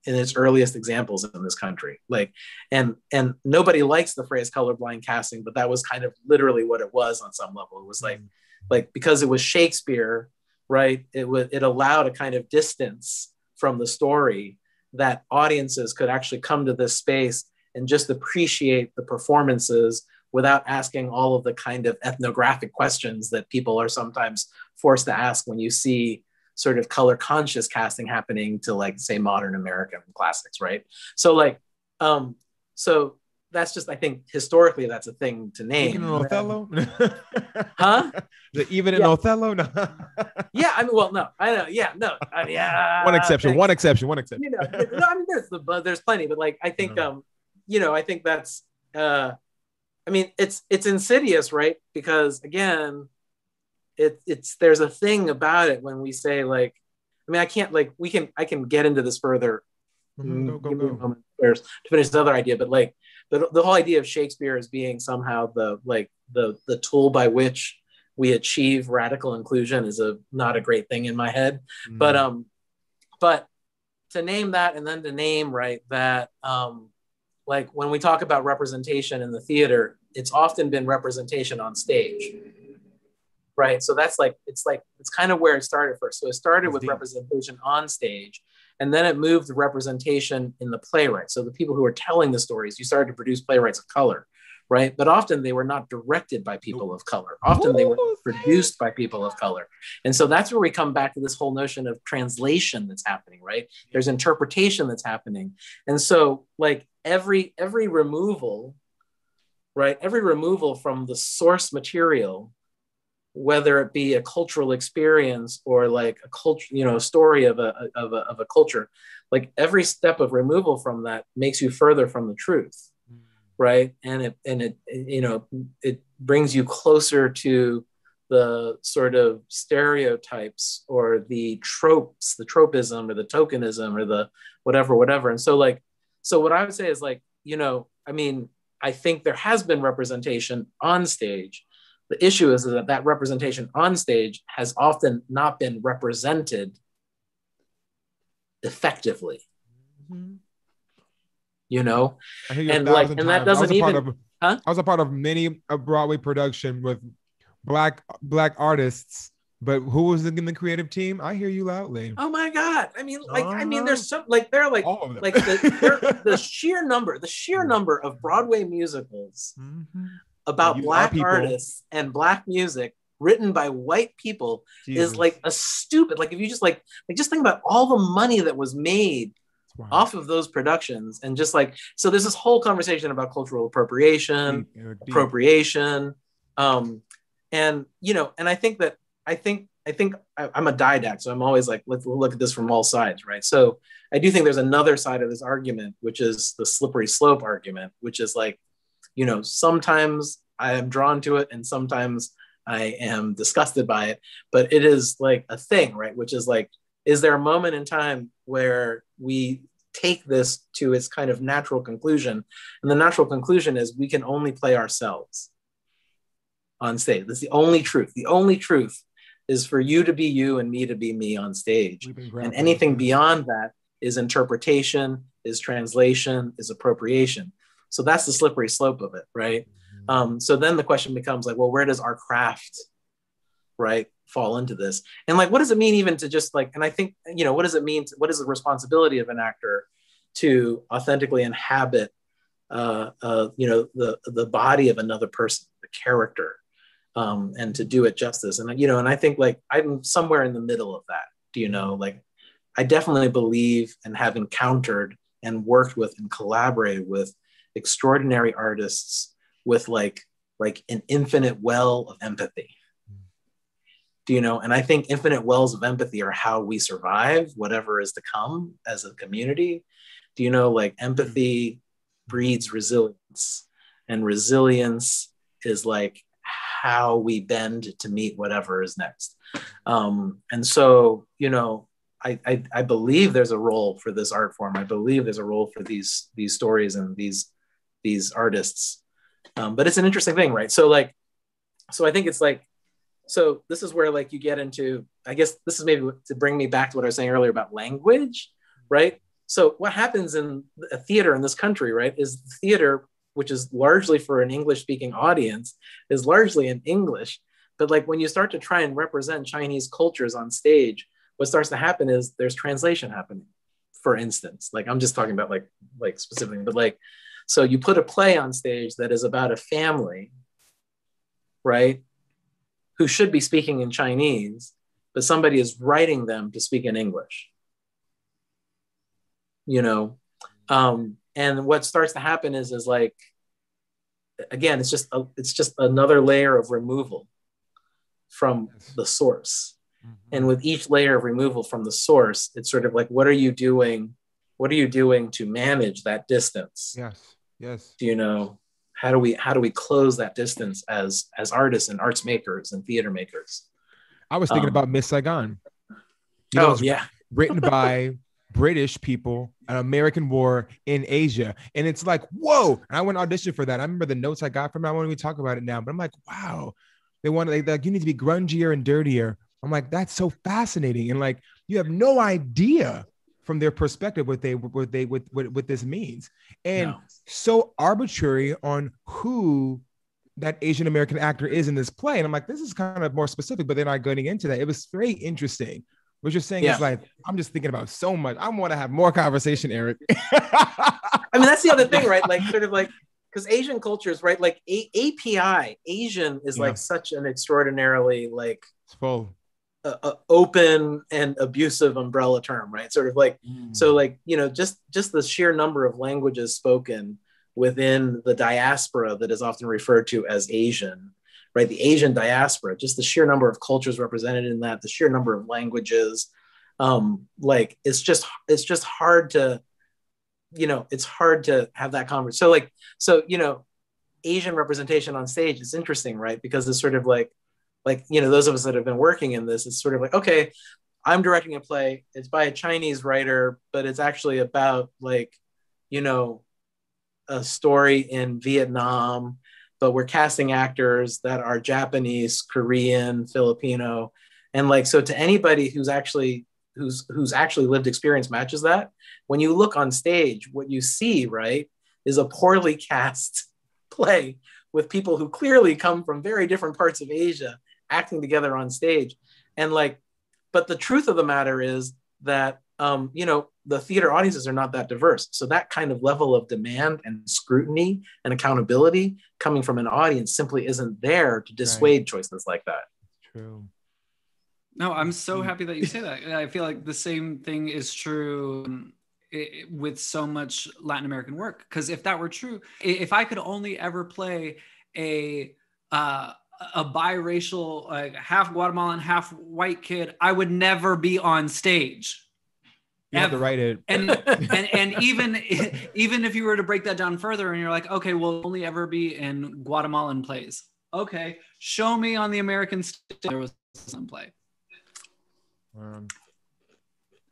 in its earliest examples in this country. Like, and nobody likes the phrase colorblind casting, but that was kind of literally what it was on some level. It was like because it was Shakespeare, right? It allowed a kind of distance from the story that audiences could actually come to this space and just appreciate the performances without asking all of the kind of ethnographic questions that people are sometimes forced to ask when you see sort of color conscious casting happening to, like, say, modern American classics, right? So like, so that's just, I think historically that's a thing to name. Even in Othello? Huh? Even in Othello? No. Yeah, I mean, well, no, I know, yeah, no, I mean, one exception. You know, no, I mean, there's plenty, but like, I think, you know, I think that's, I mean, it's insidious, right? Because again, there's a thing about it when we say, like, I mean, I can't, like, I can get into this further. Go. To finish this other idea, but like the whole idea of Shakespeare as being somehow the tool by which we achieve radical inclusion is not a great thing in my head. But to name that, and then to name, right, that like when we talk about representation in the theater, it's often been representation on stage, right? So that's like, it's kind of where it started first. So it started with representation on stage, and then it moved to representation in the playwright. So the people who were telling the stories, you started to produce playwrights of color, right? But often they were not directed by people of color. Often they were produced by people of color. And so that's where we come back to this whole notion of translation that's happening, right? There's interpretation that's happening. And so like every removal, right? Every removal from the source material, whether it be a cultural experience or like a culture, you know, story of a culture, like every step of removal from that makes you further from the truth, right? And it you know, it brings you closer to the sort of stereotypes or the tropes, the tropism or the tokenism or the whatever. And so like, so what I would say is like, you know, I mean, I think there has been representation on stage. The issue is that representation on stage has often not been represented effectively. You know, and like, and that doesn't even. I was a part of many a Broadway production with black artists, but who was in the creative team? I hear you loudly. Oh my God! I mean, like, I mean, there's some like they're like the sheer number of Broadway musicals about black artists and black music written by white people is like a stupid, like if you just like just think about all the money that was made off of those productions, and just like, so there's this whole conversation about cultural appropriation, and you know, and I think I'm a didact, so I'm always like, let's look at this from all sides, right? So I do think there's another side of this argument, which is the slippery slope argument, which is like, you know, sometimes I am drawn to it and sometimes I am disgusted by it, but it is like a thing, right? Which is like, is there a moment in time where we take this to its kind of natural conclusion? And the natural conclusion is we can only play ourselves on stage. That's the only truth. The only truth is for you to be you and me to be me on stage. And anything beyond that is interpretation, is translation, is appropriation. So that's the slippery slope of it, right? So then the question becomes like, well, where does our craft, right, fall into this? And like, what does it mean even to just like, and I think, you know, what does it mean? What is the responsibility of an actor to authentically inhabit, you know, the body of another person, the character, and to do it justice? And, you know, and I think like, I'm somewhere in the middle of that, do you know, like, I definitely believe and have encountered and worked with and collaborated with extraordinary artists with like an infinite well of empathy. Do you know? And I think infinite wells of empathy are how we survive whatever is to come as a community. Do you know, like empathy breeds resilience, and resilience is like how we bend to meet whatever is next. And so, you know, I believe there's a role for this art form. I believe there's a role for these stories and these artists. But it's an interesting thing, right? So like, so I think it's like, so this is where like you get into, I guess this is maybe to bring me back to what I was saying earlier about language, right? So what happens in a theater in this country, right, is the theater, which is largely for an English speaking audience, is largely in English. But like when you start to try and represent Chinese cultures on stage, what starts to happen is there's translation happening. For instance, like I'm just talking about like specifically, but like, so you put a play on stage that is about a family, right, who should be speaking in Chinese, but somebody is writing them to speak in English. You know, and what starts to happen is like, again, it's just another layer of removal from the source. And with each layer of removal from the source, it's sort of like, what are you doing? What are you doing to manage that distance? Yes. You know, how do we close that distance as artists and arts makers and theater makers? I was thinking about Miss Saigon. You know, yeah, written by British people, an American war in Asia. And it's like, whoa. And I went audition for that. I remember the notes I got from it. I won't even talk about it now, but I'm like, wow. They want like, you need to be grungier and dirtier. I'm like, that's so fascinating. And like, you have no idea from their perspective what this means. And so arbitrary on who that Asian American actor is in this play. And I'm like, this is kind of more specific, but they're not getting into that. It was very interesting. What you're saying is like, I'm just thinking about so much. I want to have more conversation, Eric. I mean, that's the other thing, right? Like sort of like, because Asian cultures, right? Like API, Asian is like such an extraordinarily like open and abusive umbrella term, right? Sort of like, so like, you know, just the sheer number of languages spoken within the diaspora that is often referred to as Asian, right? The Asian diaspora, just the sheer number of cultures represented in that, the sheer number of languages, like it's just hard to, you know, it's hard to have that conversation. So, you know, Asian representation on stage is interesting, right? Because it's sort of like, you know, those of us that have been working in this, it's sort of like, okay, I'm directing a play. It's by a Chinese writer, but it's actually about like, you know, a story in Vietnam, but we're casting actors that are Japanese, Korean, Filipino. And like, so to anybody who's actually lived experience matches that, when you look on stage, what you see, right, is a poorly cast play with people who clearly come from very different parts of Asia acting together on stage. And like, but the truth of the matter is that, you know, the theater audiences are not that diverse. So that kind of level of demand and scrutiny and accountability coming from an audience simply isn't there to dissuade choices like that. True. No, I'm so happy that you say that. I feel like the same thing is true with so much Latin American work. Because if that were true, if I could only ever play a biracial, like half Guatemalan, half white kid, I would never be on stage. You have to write it. And even if you were to break that down further and you're like, okay, we'll only ever be in Guatemalan plays. Okay, show me on the American stage there was some play.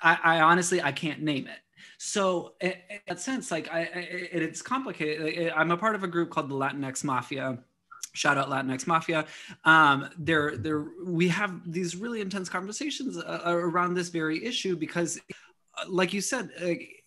I honestly, I can't name it. So in that sense, like it's complicated. I'm a part of a group called the Latinx Mafia. Shout out Latinx Mafia. We have these really intense conversations around this very issue because, like you said,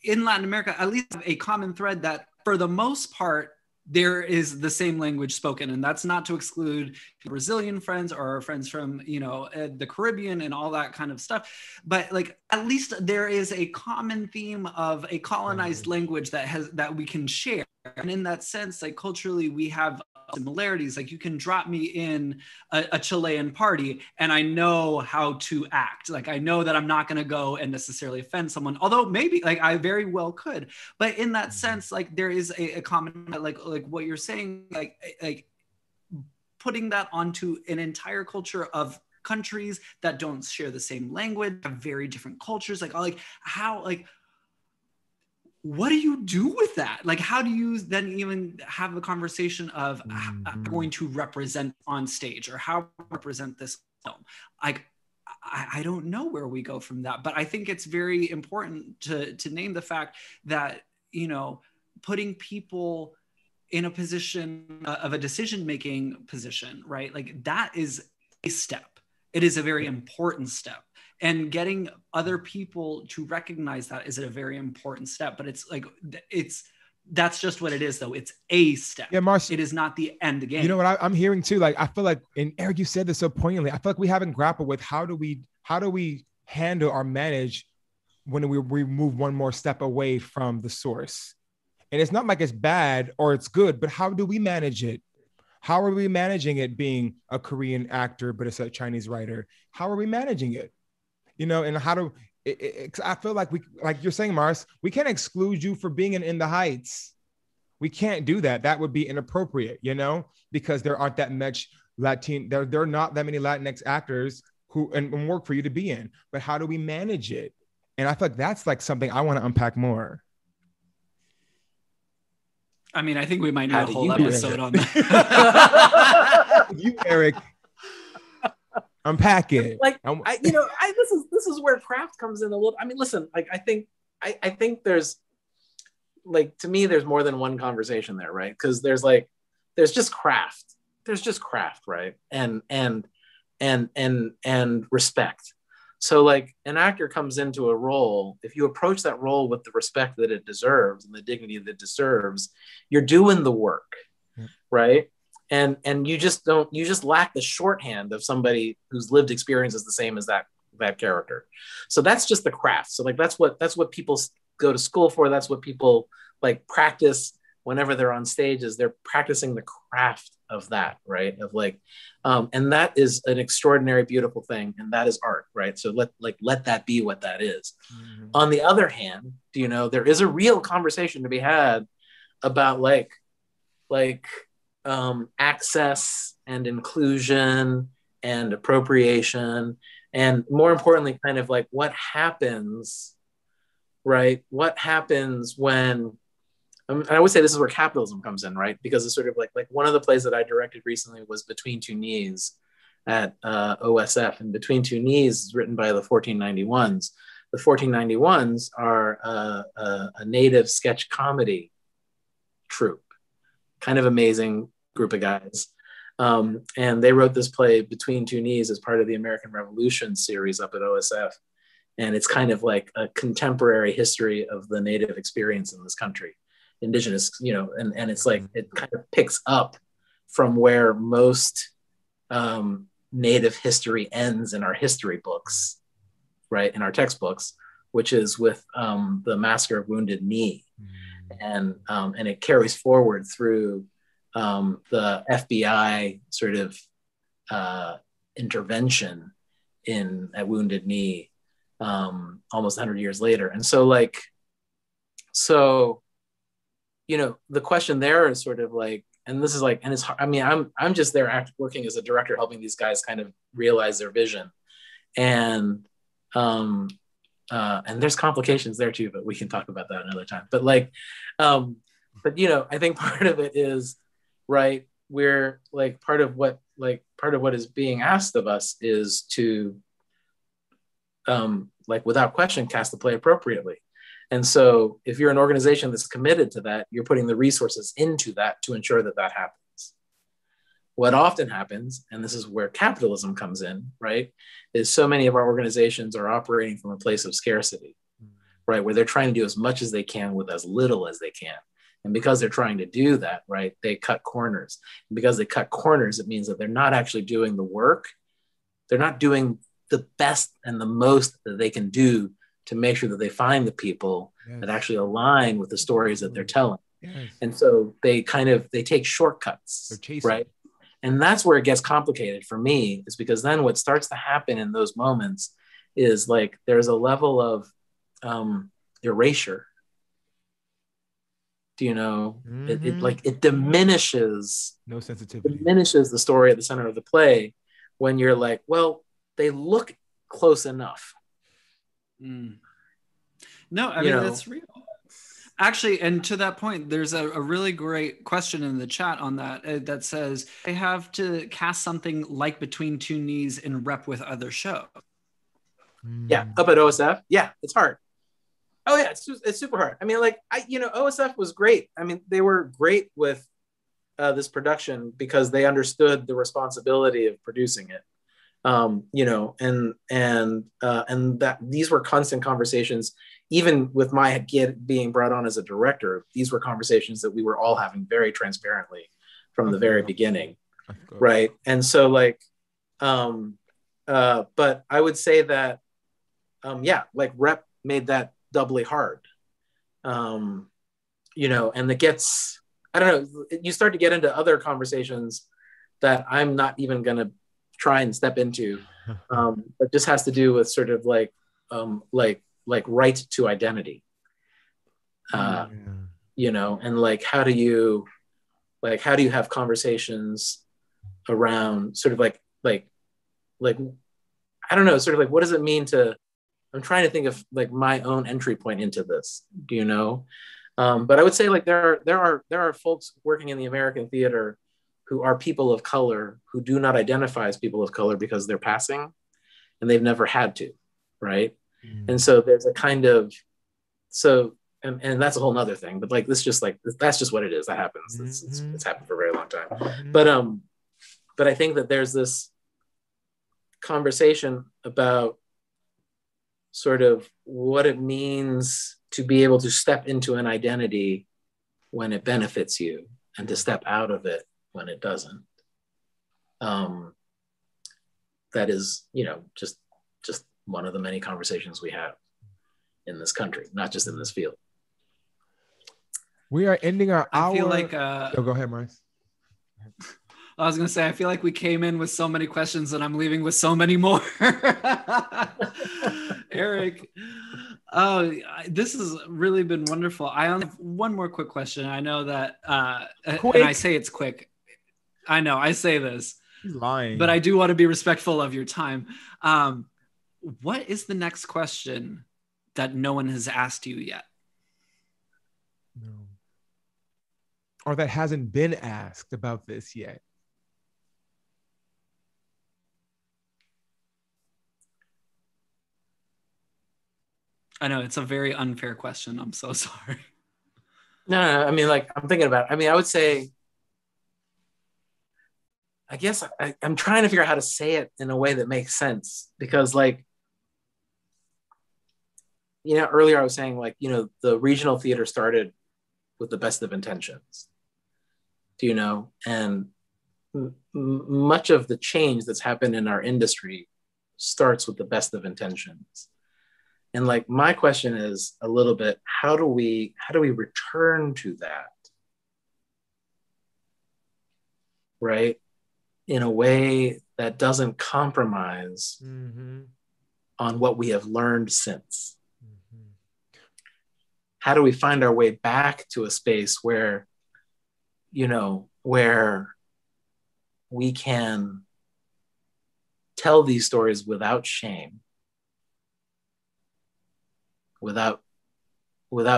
in Latin America, at least a common thread that for the most part, there is the same language spoken. And that's not to exclude Brazilian friends or our friends from, you know, the Caribbean and all that kind of stuff. But like, at least there is a common theme of a colonized language that we can share. And in that sense, like culturally, we have similarities. Like you can drop me in a Chilean party and I know how to act. Like I know that I'm not going to go and necessarily offend someone, although maybe like I very well could. But in that sense, like there is a common, like what you're saying, like putting that onto an entire culture of countries that don't share the same language, have very different cultures, like how, like, what do you do with that? Like, how do you then even have the conversation of I'm going to represent on stage or how represent this film? Like, I don't know where we go from that, but I think it's very important to name the fact that, you know, putting people in a position of a decision-making position, right? Like that is a step. It is a very important step. And getting other people to recognize that is a very important step. But it's like, that's just what it is, though. It's a step. Yeah, Marce, it is not the end game. You know what I'm hearing too? Like, I feel like, and Eric, you said this so poignantly. I feel like we haven't grappled with how do we handle or manage when we move one more step away from the source. And it's not like it's bad or it's good, but how do we manage it? How are we managing it being a Korean actor, but it's a Chinese writer? How are we managing it? You know, and how do I feel like like you're saying, Marce, we can't exclude you for being in the Heights. We can't do that. That would be inappropriate, you know, because there aren't that much there are not that many Latinx actors who and work for you to be in. But how do we manage it? And I feel like that's like something I want to unpack more. I mean, I think we might need a whole episode on that. You, Eric, unpack it. Like, this is where craft comes in a little. I mean, listen, like, I think there's, like, to me, there's more than one conversation there, right? Because there's just craft. There's just craft, right? And respect. So, like, an actor comes into a role, if you approach that role with the respect that it deserves and the dignity that it deserves, you're doing the work, right? And you just lack the shorthand of somebody whose lived experience is the same as that character. So that's just the craft. So, like, that's what people go to school for. That's what people, like, practice whenever they're on stage, is they're practicing the craft of that, right? Of, like, and that is an extraordinary, beautiful thing, and that is art, right? So let that be what that is. Mm-hmm. On the other hand, there is a real conversation to be had about like access and inclusion and appropriation, and more importantly, kind of like what happens, right? What happens when, and I would say this is where capitalism comes in, right? Because it's sort of like one of the plays that I directed recently was Between Two Knees at OSF, and Between Two Knees is written by the 1491s. The 1491s are a native sketch comedy troupe, kind of amazing group of guys. And they wrote this play Between Two Knees as part of the American Revolution series up at OSF. And it's kind of like a contemporary history of the native experience in this country. Indigenous, and it's like, it kind of picks up from where most native history ends in our history books, right? In our textbooks, which is with the Massacre of Wounded Knee. And it carries forward through the FBI sort of intervention at Wounded Knee almost 100 years later. And so the question there is sort of like, and this is like, and it's hard. I mean, I'm just there working as a director, helping these guys kind of realize their vision, and there's complications there too, but we can talk about that another time. But I think part of it is, right, we're like, part of what is being asked of us is to without question cast the play appropriately. And so if you're an organization that's committed to that, you're putting the resources into that to ensure that that happens. What often happens, and this is where capitalism comes in, right, is so many of our organizations are operating from a place of scarcity, right, where they're trying to do as much as they can with as little as they can. And because they're trying to do that, right, they cut corners. And because they cut corners, it means that they're not actually doing the work. They're not doing the best and the most that they can do to make sure that they find the people that actually align with the stories that they're telling. Yes. And so they take shortcuts, right? And that's where it gets complicated for me, is because then what starts to happen in those moments is like, there's a level of erasure. It diminishes, no sensitivity, diminishes the story at the center of the play when you're like, well, they look close enough. No, I mean, that's real. Actually, and to that point, there's a really great question in the chat on that that says, I have to cast something like Between Two Knees in rep with other shows. Yeah, up at OSF. Yeah, it's hard. Oh yeah, it's super hard. I mean, OSF was great. I mean, they were great with this production because they understood the responsibility of producing it. You know, and that these were constant conversations, even with my being brought on as a director. These were conversations that we were all having very transparently from the very beginning, right? And so, like, but I would say that, yeah, like Rep made that doubly hard, you know, and it gets, I don't know, you start to get into other conversations that I'm not even going to try and step into, but just has to do with sort of like right to identity, you know, and like how do you have conversations around sort of like I don't know, sort of like what does it mean to, I'm trying to think of like my own entry point into this, do you know? But I would say like there are folks working in the American theater who are people of color who do not identify as people of color because they're passing and they've never had to, right? And so there's a kind of, and that's a whole nother thing, but like, this just like, that's just what it is. That happens. It's happened for a very long time. But I think that there's this conversation about sort of what it means to be able to step into an identity when it benefits you and to step out of it when it doesn't. That is, you know, just one of the many conversations we have in this country, not just in this field. We are ending our hour. I feel like go ahead, Marce. I was gonna say, I feel like we came in with so many questions and I'm leaving with so many more. Eric, this has really been wonderful. I only have one more quick question. I know that, and I say it's quick. I know I say this. He's lying. But I do want to be respectful of your time. What is the next question that no one has asked you yet? No. Or that hasn't been asked about this yet? I know it's a very unfair question. I'm so sorry. No, I mean, like, I'm thinking about it. I mean, I would say, I guess I'm trying to figure out how to say it in a way that makes sense, because like, you know, earlier I was saying like, you know, the regional theater started with the best of intentions, do you know? And much of the change that's happened in our industry starts with the best of intentions. And like, my question is a little bit, how do we return to that? Right? In a way that doesn't compromise on what we have learned since. How do we find our way back to a space where, you know, where we can tell these stories without shame, without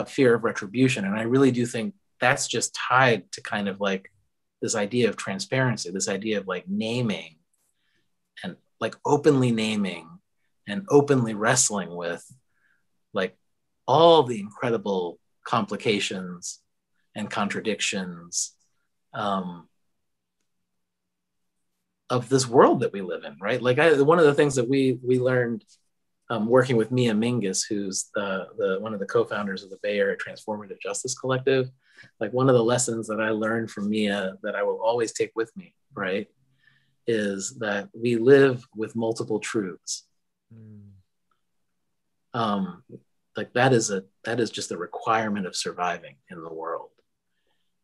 fear of retribution? And I really do think that's just tied to kind of like this idea of transparency, this idea of like naming and like openly naming and openly wrestling with like all the incredible complications and contradictions of this world that we live in, right? Like one of the things that we learned working with Mia Mingus, who's the one of the co-founders of the Bay Area Transformative Justice Collective, like one of the lessons that I learned from Mia that I will always take with me, right, is that we live with multiple truths. Like that is just a requirement of surviving in the world.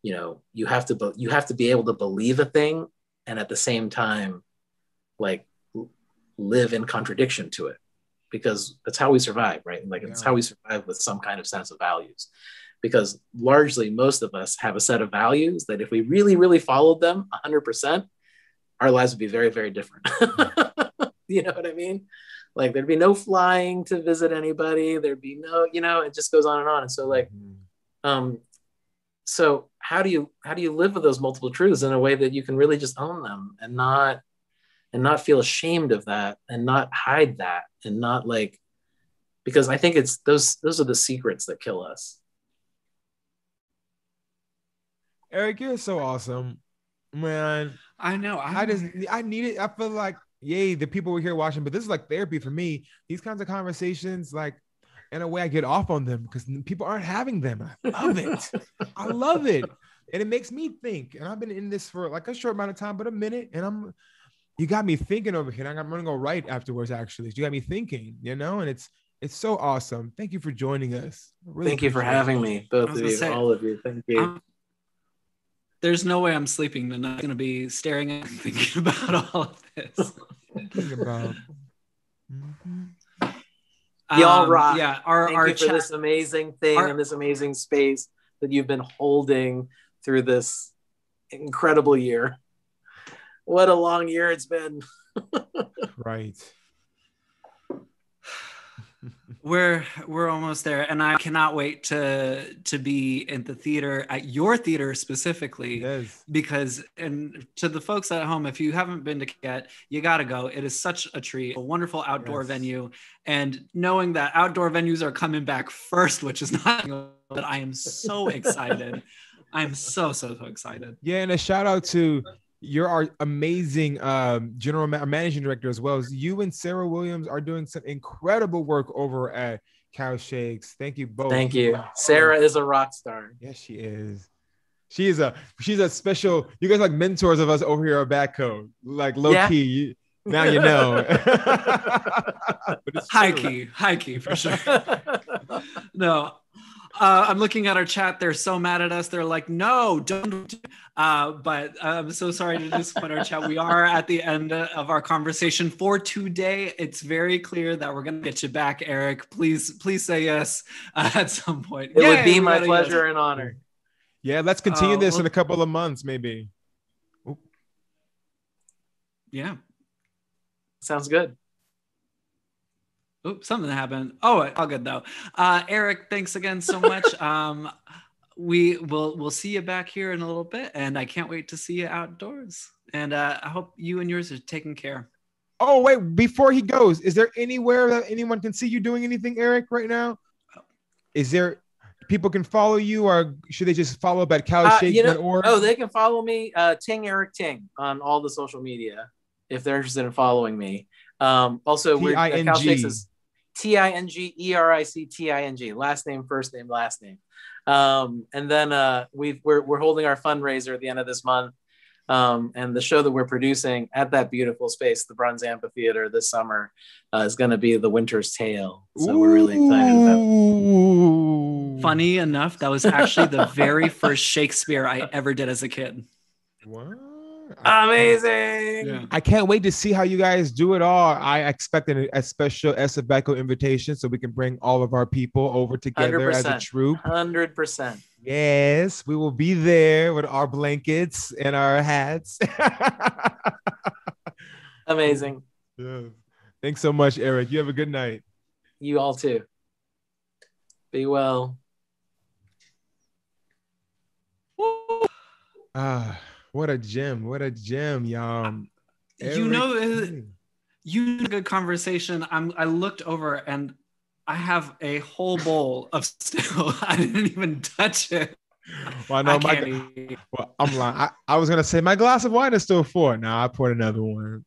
You know, you have to be able to believe a thing and at the same time, like live in contradiction to it, because that's how we survive, right? Like it's how we survive with some kind of sense of values, because largely most of us have a set of values that if we really, really followed them 100%, our lives would be very, very different. You know what I mean? Like there'd be no flying to visit anybody. There'd be no, you know, it just goes on and on. And so like, so how do you live with those multiple truths in a way that you can really just own them and not feel ashamed of that and not hide that and not like, because I think it's those are the secrets that kill us. Eric, you're so awesome. Man, I know. I need it. I feel like, yay, the people were here watching, but this is like therapy for me. These kinds of conversations, like, in a way I get off on them because people aren't having them. I love it. I love it. And it makes me think. And I've been in this for like a short amount of time, but a minute. And you got me thinking over here. I'm gonna go write afterwards, actually. You got me thinking, and it's so awesome. Thank you for joining us. Really Thank you for having me, both of you, all of you. Thank you. There's no way I'm sleeping tonight. I'm gonna be staring at and thinking about all of this. Thinking about y'all rock. Yeah, Thank you for this amazing thing and this amazing space that you've been holding through this incredible year. What a long year it's been. Right. We're almost there, and I cannot wait to be in the theater, at your theater specifically. Yes. Because, and to the folks at home, if you haven't been to yet, you gotta go. It is such a treat, a wonderful outdoor venue, and knowing that outdoor venues are coming back first, which is not that I am so excited. I'm so excited. Yeah, and a shout out to your amazing general managing director, as well as you and Sarah Williams are doing some incredible work over at Cow Shakes. Thank you both. Thank you. Sarah is a rock star. Yes, she is. She's a special. You guys are like mentors of us over here at BATCO. Like low key. Now you know. High key for sure. No. I'm looking at our chat. They're so mad at us. They're like, no, don't. But I'm so sorry to disappoint our chat. We are at the end of our conversation for today. It's very clear that we're going to get you back, Eric. Please say yes at some point. It would be my pleasure and honor. Yeah, let's continue this in a couple of months, maybe. Ooh. Yeah. Sounds good. Oops, something happened. Oh, all good though. Eric, thanks again so much. We'll see you back here in a little bit, and I can't wait to see you outdoors. And I hope you and yours are taking care. Oh, wait, before he goes, is there anywhere that anyone can see you doing anything, Eric, right now? Is there people can follow you, or should they just follow up at cowshake.org? They can follow me, Ting Eric Ting, on all the social media if they're interested in following me. Also, we're Cow Shakes is TINGERICTING, last name, first name, last name. And then we're holding our fundraiser at the end of this month. And the show that we're producing at that beautiful space, the Bronze Amphitheater, this summer is going to be The Winter's Tale. So we're really excited about it. Funny enough, that was actually the very first Shakespeare I ever did as a kid. What? Amazing. Yeah. I can't wait to see how you guys do it all. I expect a special SFBATCO invitation so we can bring all of our people over together as a troupe. 100%. Yes, we will be there with our blankets and our hats. Amazing. Yeah. Thanks so much, Eric. You have a good night. You all too. Be well. What a gem, y'all. You know a good conversation. I looked over and I have a whole bowl of still. I didn't even touch it. Well, no, I'm lying. I was gonna say my glass of wine is still full. Now I poured another one.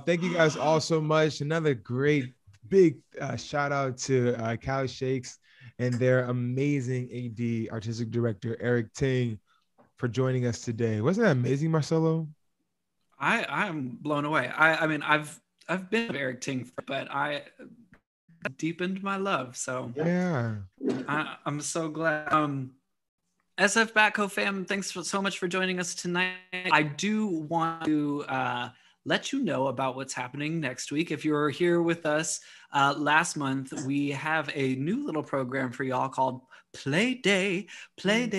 Thank you guys all so much. Another great big shout out to Cow Shakes and their amazing AD, artistic director, Eric Ting, for joining us today. Wasn't that amazing, Marcelo? I'm blown away. I mean, I've been with Eric Ting, but I deepened my love. So yeah, I'm so glad. SFBATCO fam, thanks so much for joining us tonight. I do want to let you know about what's happening next week. If you're here with us last month, we have a new little program for y'all called Play Day, that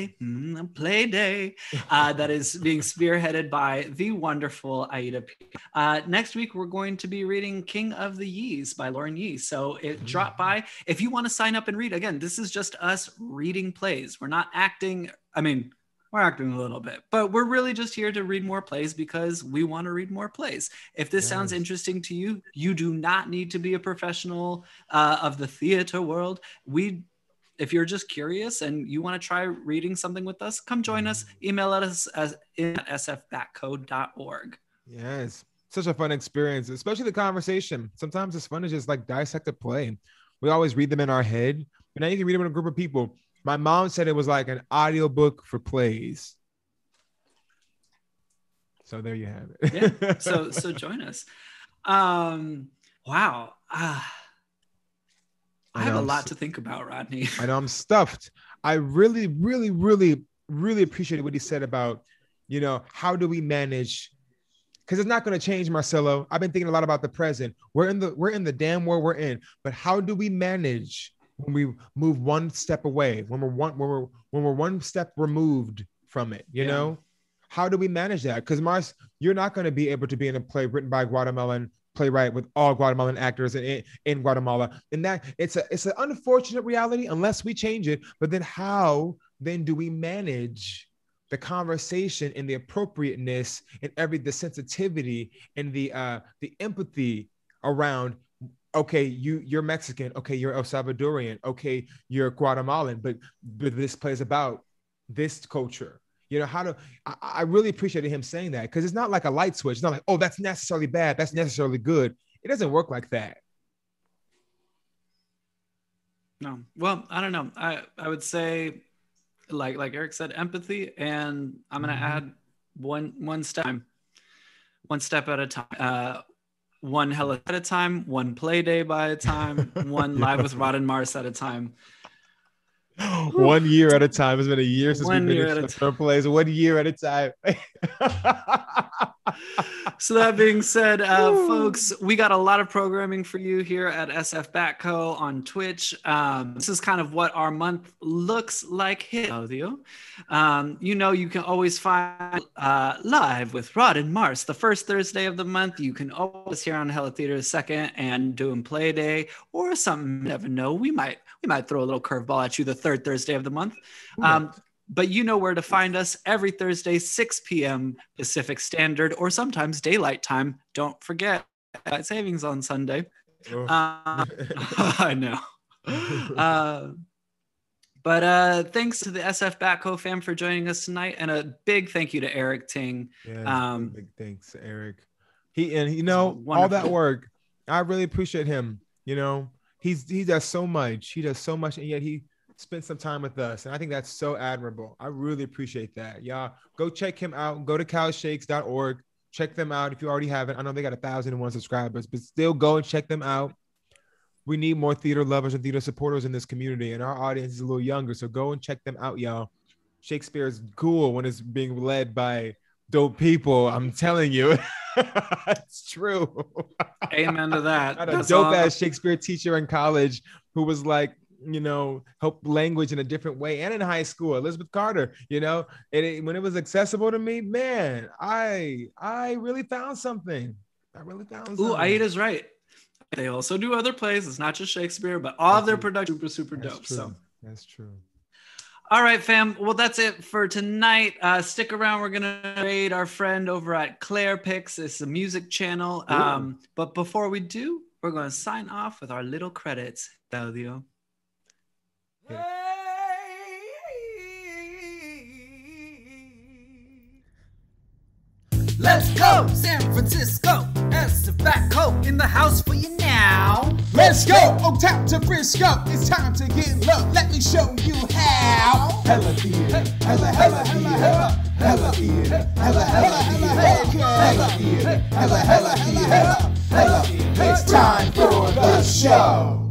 is being spearheaded by the wonderful Aida P. Next week, we're going to be reading King of the Yees by Lauren Yee. So drop by. If you want to sign up and read, again, this is just us reading plays. We're not acting. I mean, we're acting a little bit, but we're really just here to read more plays because we want to read more plays. If this sounds interesting to you, you do not need to be a professional of the theater world. if you're just curious and you want to try reading something with us, come join us. Email us at sfbatco.org. Yes. Such a fun experience, especially the conversation. Sometimes it's fun to just like dissect a play. We always read them in our head, but now you can read them in a group of people. My mom said it was like an audiobook for plays. So there you have it. Yeah. So join us. Wow. I have a lot to think about, Rodney. I know, I'm stuffed. I really, really, really, really appreciated what he said about, you know, how do we manage? Because it's not going to change, Marcelo. I've been thinking a lot about the present. We're in the damn war we're in. But how do we manage when we move one step away? When we're one step removed from it? You know, how do we manage that? Because Marce, you're not going to be able to be in a play written by a Guatemalan playwright with all Guatemalan actors in Guatemala, and that it's an unfortunate reality unless we change it. But then how then do we manage the conversation and the appropriateness and the sensitivity and the empathy around, okay, you're Mexican, okay, you're El Salvadorian, okay, you're Guatemalan, but this plays about this culture. You know, I really appreciated him saying that, because it's not like a light switch. It's not like, oh, that's necessarily bad, that's necessarily good. It doesn't work like that. No. Well, I don't know. I would say, like Eric said, empathy, and I'm going to add one step at a time, one hella at a time, one play day by a time, one live with Rod and Marce at a time. 1 year at a time. It's been a year since we finished the plays. 1 year at a time. So that being said, folks, we got a lot of programming for you here at SFBATCO on Twitch. This is kind of what our month looks like here. You know, you can always find live with Rod and Marce the first Thursday of the month. You can always hear on Hella Theater second and doing play day or something. You never know. We might throw a little curveball at you the third Thursday of the month. But you know where to find us every Thursday, 6 p.m. Pacific Standard, or sometimes daylight time. Don't forget savings on Sunday. I know. But thanks to the SFBATCO fam for joining us tonight, and a big thank you to Eric Ting. Yeah, big thanks to Eric. You know, all that work, I really appreciate him. You know, he does so much. He does so much, and yet he spend some time with us, and I think that's so admirable. I really appreciate that. Y'all go check him out. Go to calshakes.org. Check them out if you already haven't. I know they got 1,001 subscribers, but still go and check them out. We need more theater lovers and theater supporters in this community, and our audience is a little younger, so go and check them out, y'all. Shakespeare is cool when it's being led by dope people. I'm telling you. It's true. Amen to that. I had a dope-ass Shakespeare teacher in college who was like, you know, help language in a different way, and in high school, Elizabeth Carter, you know, when it was accessible to me, man, I really found something. Ooh, Aida's right. They also do other plays. It's not just Shakespeare, but all of their production super dope. True. So that's true. All right, fam. Well, that's it for tonight. Stick around. We're gonna raid our friend over at Claire Picks. It's a music channel. But before we do, we're gonna sign off with our little credits. Audio. Yeah. Let's go, San Francisco. SFBATCO in the house for you now. Let's go, on tap to Frisco. It's time to get low. Let me show you how. Hella theater, hella theater, hella theater, hella theater, hella theater. It's time for the show.